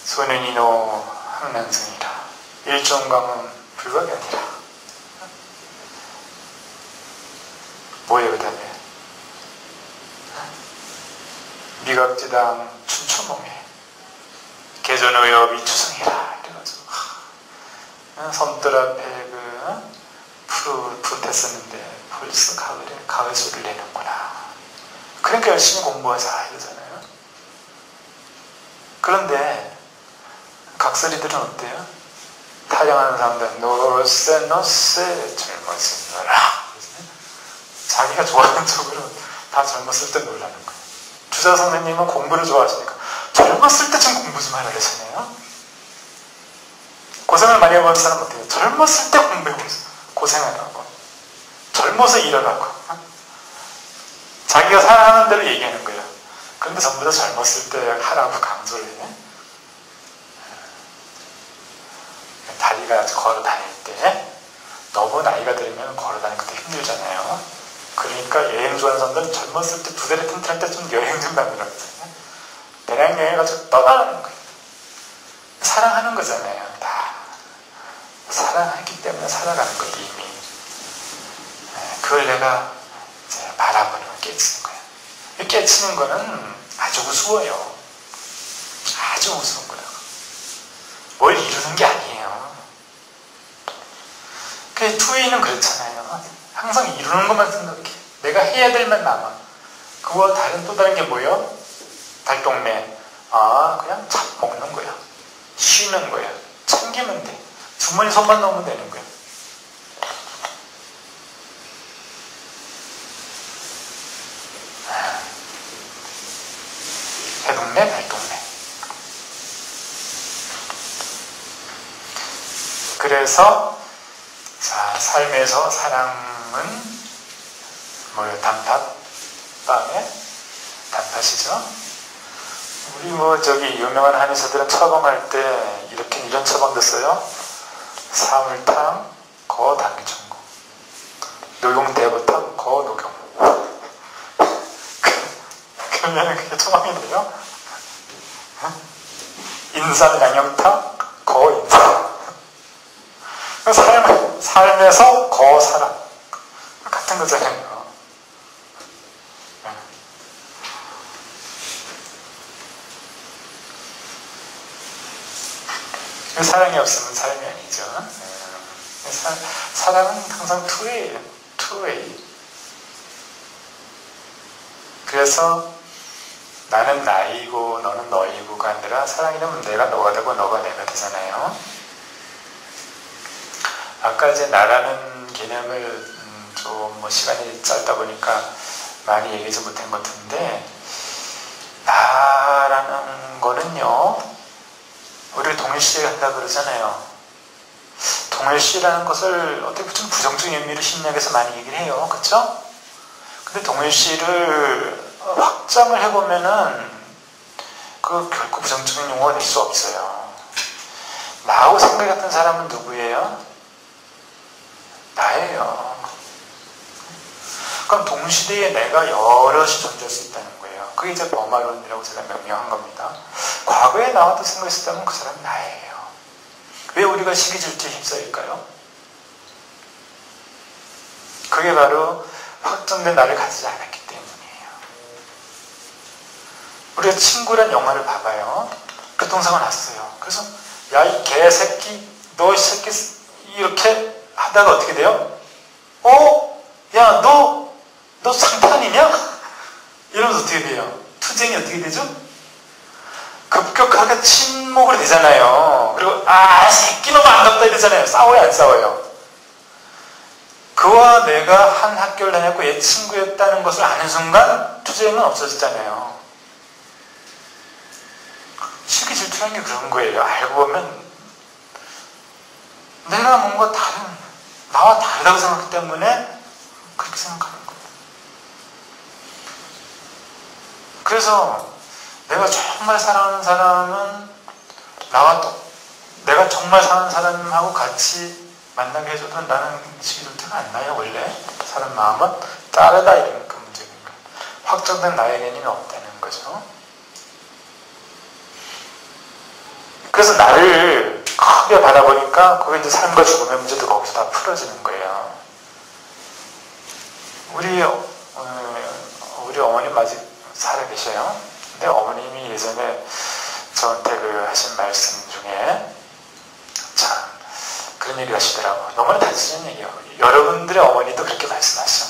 소년이노 항난승이라 일종강은 불가견이라. 뭐예요 그 다음에? 미각지당 춘천몽에 개전의업이 추승이라. 이래가지고 섬들 앞에 푸릇했었는데 벌써 가을 소리를 내는구나. 그러니까 열심히 공부하자 이러잖아요. 그런데 각설이들은 어때요? 타령하는 사람들은 노세 젊었을 노라. 자기가 좋아하는 쪽으로 다 젊었을 때 놀라는 거예요. 주자 선생님은 공부를 좋아하시니까 젊었을 때 좀 공부 좀 하라 그러시네요. 고생을 많이 해본 사람은 어때요? 젊었을 때 공부해보세요. 고생하라고. 젊어서 일하라고. 자기가 사랑하는 대로 얘기하는 거예요. 그런데 전부 다 젊었을 때 하라고 강조를 해. 다리가 걸어 다닐 때 너무 나이가 들면 걸어 다니는 것도 힘들잖아요. 그러니까 여행 좋아하는 사람들은 젊었을 때 두 다리 튼튼할 때 좀 여행 좀 다니라고 했잖아요. 배낭여행 가지고 떠나는 거예요. 사랑하는 거잖아요. 다 사랑하기 때문에 살아가는 거예요. 이미. 그걸 내가 이제 바라보는 걸 깨치는 거예요. 깨치는 거는 아주 우스워요. 아주 우스운 거라고. 뭘 이루는 게 아니에요. 그 투웨이는 그렇잖아요. 항상 이루는 것만 생각해. 내가 해야 될 만 남아. 그거 또 다른 게 뭐예요? 달동네. 그냥 참 먹는 거야. 쉬는 거야. 챙기면 돼. 주머니 손만 넣으면 되는 거야. 해동네, 달동네. 그래서 자, 삶에서 사랑은 뭐예요? 단팥? 단팥이죠? 우리 유명한 한의사들은 처방할 때 이런 처방도 써요. 사물탕, 거당기천국. 녹용대보탕, 거녹용. 그러면 그게 처방인데요. 인삼양념탕, 거인삼. 삶에서 거사랑. 같은 거잖아요. 사랑이 없으면 삶이 아니죠. 사랑은 항상 투예요. two-way. 그래서 나는 나이고 너는 너이고가 아니라 사랑이라면 내가 너가 되고 너가 내가 되잖아요. 아까 이제 나라는 개념을 좀 뭐 시간이 짧다 보니까 많이 얘기하지 못한 것 같은데, 나라는 거는요, 우리 동일시에 한다고 그러잖아요. 동일시라는 것을 어떻게 보면 부정적인 의미로 심리학에서 많이 얘기를 해요. 그쵸? 근데 동일시를 확장을 해보면은 그 결코 부정적인 용어가 될 수 없어요. 나하고 생각했던 사람은 누구예요? 나예요. 그럼 동시대에 내가 여럿이 존재할 수 있다는 거예요. 그게 이제 범화론이라고 제가 명명한 겁니다. 과거에 나와도 생각했었다면 그 사람이 나예요. 왜 우리가 시기질투에 휩싸일까요? 그게 바로 확정된 나를 가지지 않았기 때문이에요. 우리가 친구란 영화를 봐봐요. 교통사고 났어요. 그래서 야, 이 개새끼, 너 이 새끼, 이렇게 하다가 어떻게 돼요? 야, 너 상탄이냐? 이러면서 어떻게 돼요? 투쟁이 어떻게 되죠? 급격하게 침묵으로 되잖아요. 그리고 새끼놈아 안 덥다 이러잖아요. 싸워요, 안 싸워요? 그와 내가 한 학교를 다녔고 얘 친구였다는 것을 아는 순간 투쟁은 없어지잖아요. 시기 질투라는 게 그런 거예요. 알고 보면 내가 뭔가 나와 다르다고 생각하기 때문에 그렇게 생각하는 거예요. 그래서 내가 정말 사랑하는 사람은 내가 정말 사랑하는 사람하고 같이 만나게 해줘도 나는 시기 질투가 안 나요. 원래 사람 마음은 다르다 이런 그 문제니까. 확정된 나의 개념이 없다는 거죠. 그래서 나를 크게 바라보니까 그게 이제 삶과 죽음의 문제도 거기서 다 풀어지는 거예요. 우리 어머님 아직 살아계셔요. 근데 어머님이 예전에 저한테 하신 말씀 중에 참 그런 얘기 하시더라고요. 너무나 단순한 얘기예요. 여러분들의 어머니도 그렇게 말씀하셔.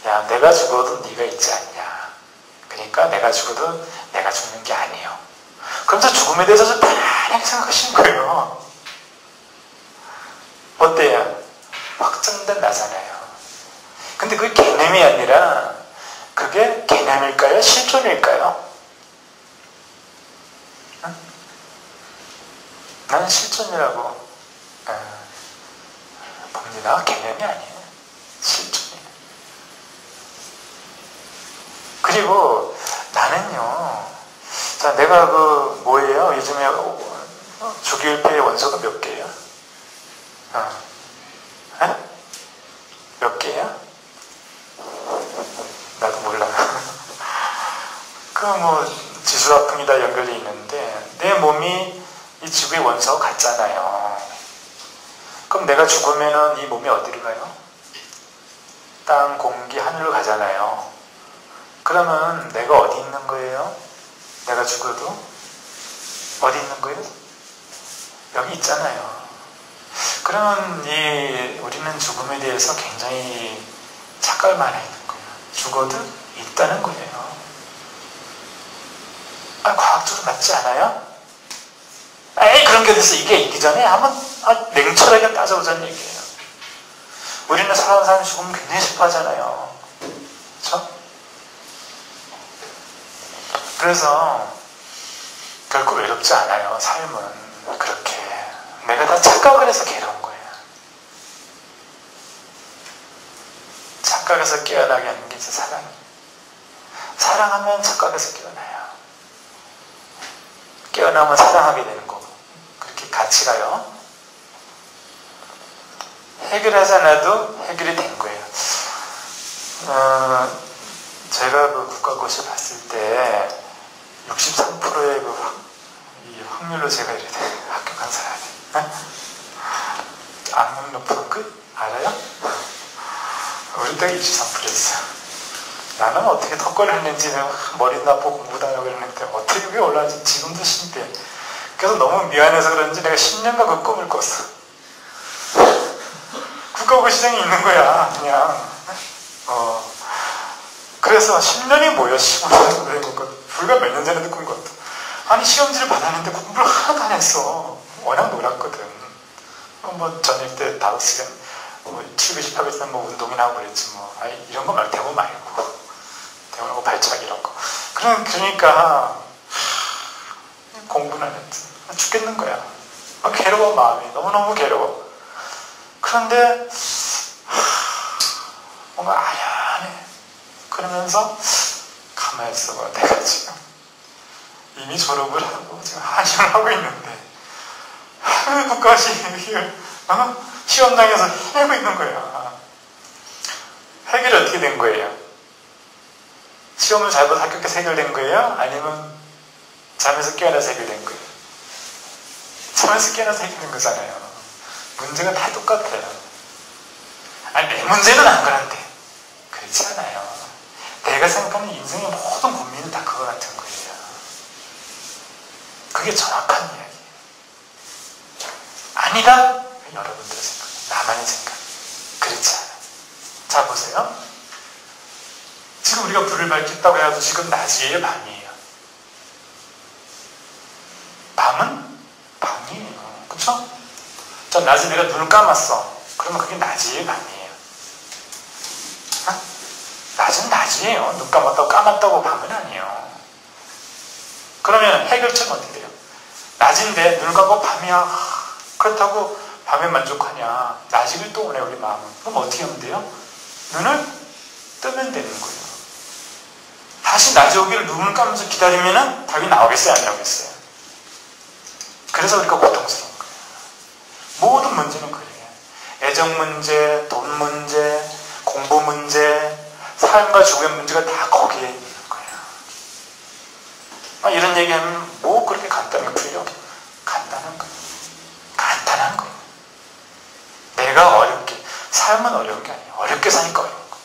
야, 내가 죽어도 네가 있지 않냐. 그러니까 내가 죽어도 내가 죽는 게 아니에요. 그러면서 죽음에 대해서 좀 편하게 생각하시는 거예요. 어때요? 확정된 나잖아요. 근데 그게 개념이 아니라 그게 개념일까요? 실존일까요? 응? 나는 실존이라고 봅니다. 개념이 아니에요. 실존이에요. 그리고 나는요, 자, 내가 뭐예요? 요즘에 주기율표의 원소가 몇 개예요? 몇 개야? 나도 몰라. 지수화풍이 다 연결되어 있는데 내 몸이 이 지구의 원소가 같잖아요. 그럼 내가 죽으면은 이 몸이 어디로 가요? 땅, 공기, 하늘로 가잖아요. 그러면 내가 어디 있는 거예요? 내가 죽어도 어디 있는 거예요? 여기 있잖아요. 그러면 우리는 죽음에 대해서 굉장히 착각을 많이 있는 거예요. 죽어도 있다는 거예요. 과학적으로 맞지 않아요? 그런 게 어딨어. 이게 있기 전에 한번 냉철하게 따져보자는 얘기예요. 우리는 사람 죽으면 굉장히 슬퍼하잖아요. 그렇죠? 그래서 결코 외롭지 않아요. 삶은 그렇게 내가 다 착각을 해서 괴로운 거예요. 착각에서 깨어나게 하는 게 이제 사랑이에요. 사랑하면 착각에서 깨어나요. 깨어나면 사랑하게 되는 거고 그렇게 같이 가요. 해결하지 않아도 해결이 된 거예요. 제가 국가고시 봤을 때 63%의 이 확률로 제가 이렇게 합격한 사람이 악명 높은 알아요? 우리 때가 63%였어요. 나는 어떻게 턱걸이를 했는지 머리 나쁘고 공부도 하려고 그랬는데 어떻게 그게 올라왔는지 지금도 신기해. 그래서 너무 미안해서 그런지 내가 10년간 그 꿈을 꿨어. 국가고시장이 있는 거야. 그냥 그래서 10년이 뭐야, 15년 된 것. 불과 몇 년 전에 듣고 온 것도. 아니, 시험지를 받았는데 공부를 하나도 안 했어. 워낙 놀았거든. 뭐, 저녁 때 5시간, 7교시, 8교시 뭐 운동이나 하고 그랬지 뭐. 아니, 이런 거 말고 대본 말고. 대본하고 발차기 이런 거. 그러니까, 공부는 안 했지. 죽겠는 거야. 괴로워, 마음이. 너무너무 괴로워. 그런데, 뭔가 아련해. 그러면서, 가만히 있어봐. 내가 지금 이미 졸업을 하고, 지금 한심을 하고 있는데, 그것까지 시험장에서 해내고 있는 거야. 해결이 어떻게 된 거예요? 시험을 잘 봐서 합격해서 해결된 거예요? 아니면 잠에서 깨어나서 해결된 거예요? 잠에서 깨어나서 해결된 거잖아요. 문제가 다 똑같아요. 아니, 내 문제는 안 그런데 그렇지 않아요. 내가 생각하는 인생의 모든 고민은 다 그거 같은 거예요. 그게 정확한 이야기예요. 아니다? 여러분들의 생각, 나만의 생각. 그렇지 않아요. 자, 보세요. 지금 우리가 불을 밝혔다고 해도 지금 낮이에요, 밤이에요? 밤은 밤이에요. 그쵸? 전 낮에 내가 눈을 감았어. 그러면 그게 낮이에요, 밤이에요? 낮은 낮이에요. 눈 감았다고 까맣다고 밤은 아니에요. 그러면 해결책은 어떻게 돼요? 낮인데 눈을 감고 밤이야. 그렇다고 밤에 만족하냐? 낮이를 또 오네, 우리 마음은. 그럼 어떻게 하면 돼요? 눈을 뜨면 되는 거예요. 다시 낮이 오기를 눈을 감면서 기다리면은 답이 나오겠어요? 안 나오겠어요? 그래서 우리가 고통스러운 거예요. 모든 문제는 그래요. 애정 문제, 돈 문제, 공부 문제, 삶과 죽음의 문제가 다 거기에 있는 거예요. 이런 얘기하면 뭐 그렇게 간단하게 풀려? 간단한 거예요. 간단한 거예요. 내가 어렵게, 삶은 어려운 게 아니에요. 어렵게 사니까 어려운 거예요.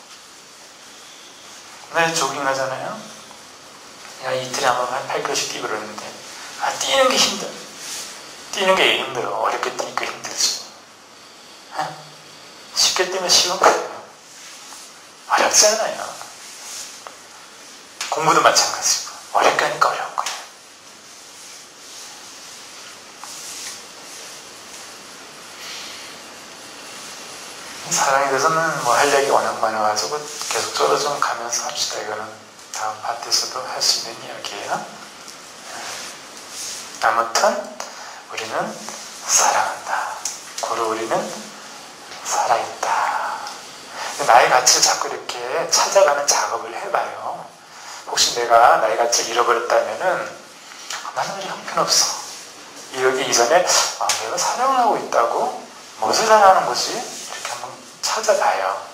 나 조깅 하잖아요. 내가 이틀에 한 번 한 8km씩 뛰고 그러는데, 뛰는 게 힘들어. 뛰는 게 힘들어. 어렵게 뛰니까 힘들지. 쉽게 뛰면 쉬운 거예요. 어렵지 않아요. 공부도 마찬가지고. 어렵게 하니까 어려운 거예요. 사랑에 대해서는 뭐 할 얘기 워낙 많아가지고 계속적으로 좀 가면서 합시다. 이거는 다음 파트에서도 할 수 있는 이야기예요. 아무튼 우리는 사랑한다. 고로 우리는 살아있다. 나의 가치를 자꾸 이렇게 찾아가는 작업을 해봐요. 혹시 내가 나의 가치를 잃어버렸다면은 나는 왜 형편없어. 이러기 이전에 내가 사랑을 하고 있다고? 무엇을 사랑하는 거지? 이렇게 한번 찾아봐요.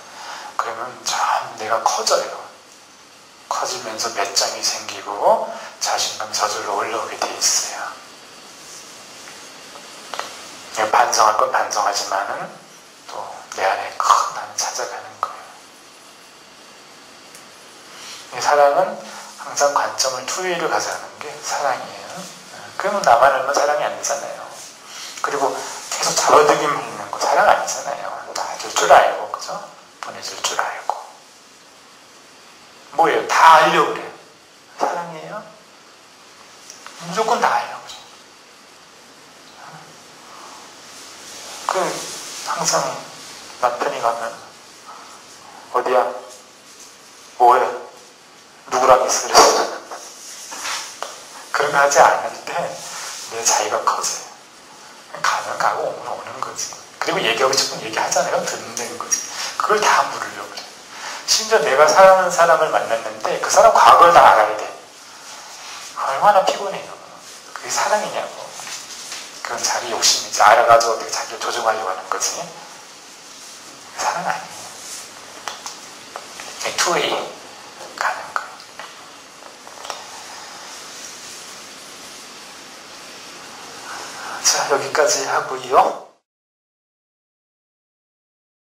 그러면 참 내가 커져요. 커지면서 배짱이 생기고 자신감이 저절로 올라오게 돼 있어요. 반성할 건 반성하지만은 또 내 안에 큰 나는 찾아가는 거예요. 이 사랑은 항상 관점을 투위를 가져가는 게 사랑이에요. 그러면 나만 알면 사랑이 아니잖아요. 그리고 계속 잡아들기만 있는 거 사랑 아니잖아요. 놔줄 줄 알고, 그죠? 보내줄 줄 알고. 뭐예요? 다 알려고 그래. 사랑이에요? 무조건 다 알려고 그래. 항상 남편이 가면 어디야? 뭐해? 누구랑 있어? 그래서 그런 거 하지 않을 때 내 자기가 커져요. 가면 가고 오면 오는 거지. 그리고 얘기하고 싶으면 얘기하잖아요. 듣는 거지. 그걸 다 물으려고 그래. 심지어 내가 사랑하는 사람을 만났는데 그 사람 과거를 다 알아야 돼. 얼마나 피곤해요. 그게 사랑이냐고. 그건 자기 욕심이지. 알아가지고 어떻게 자기를 조종하려고 하는 거지. 사랑 아니에요. 투웨이 가는 거. 자, 여기까지 하고요.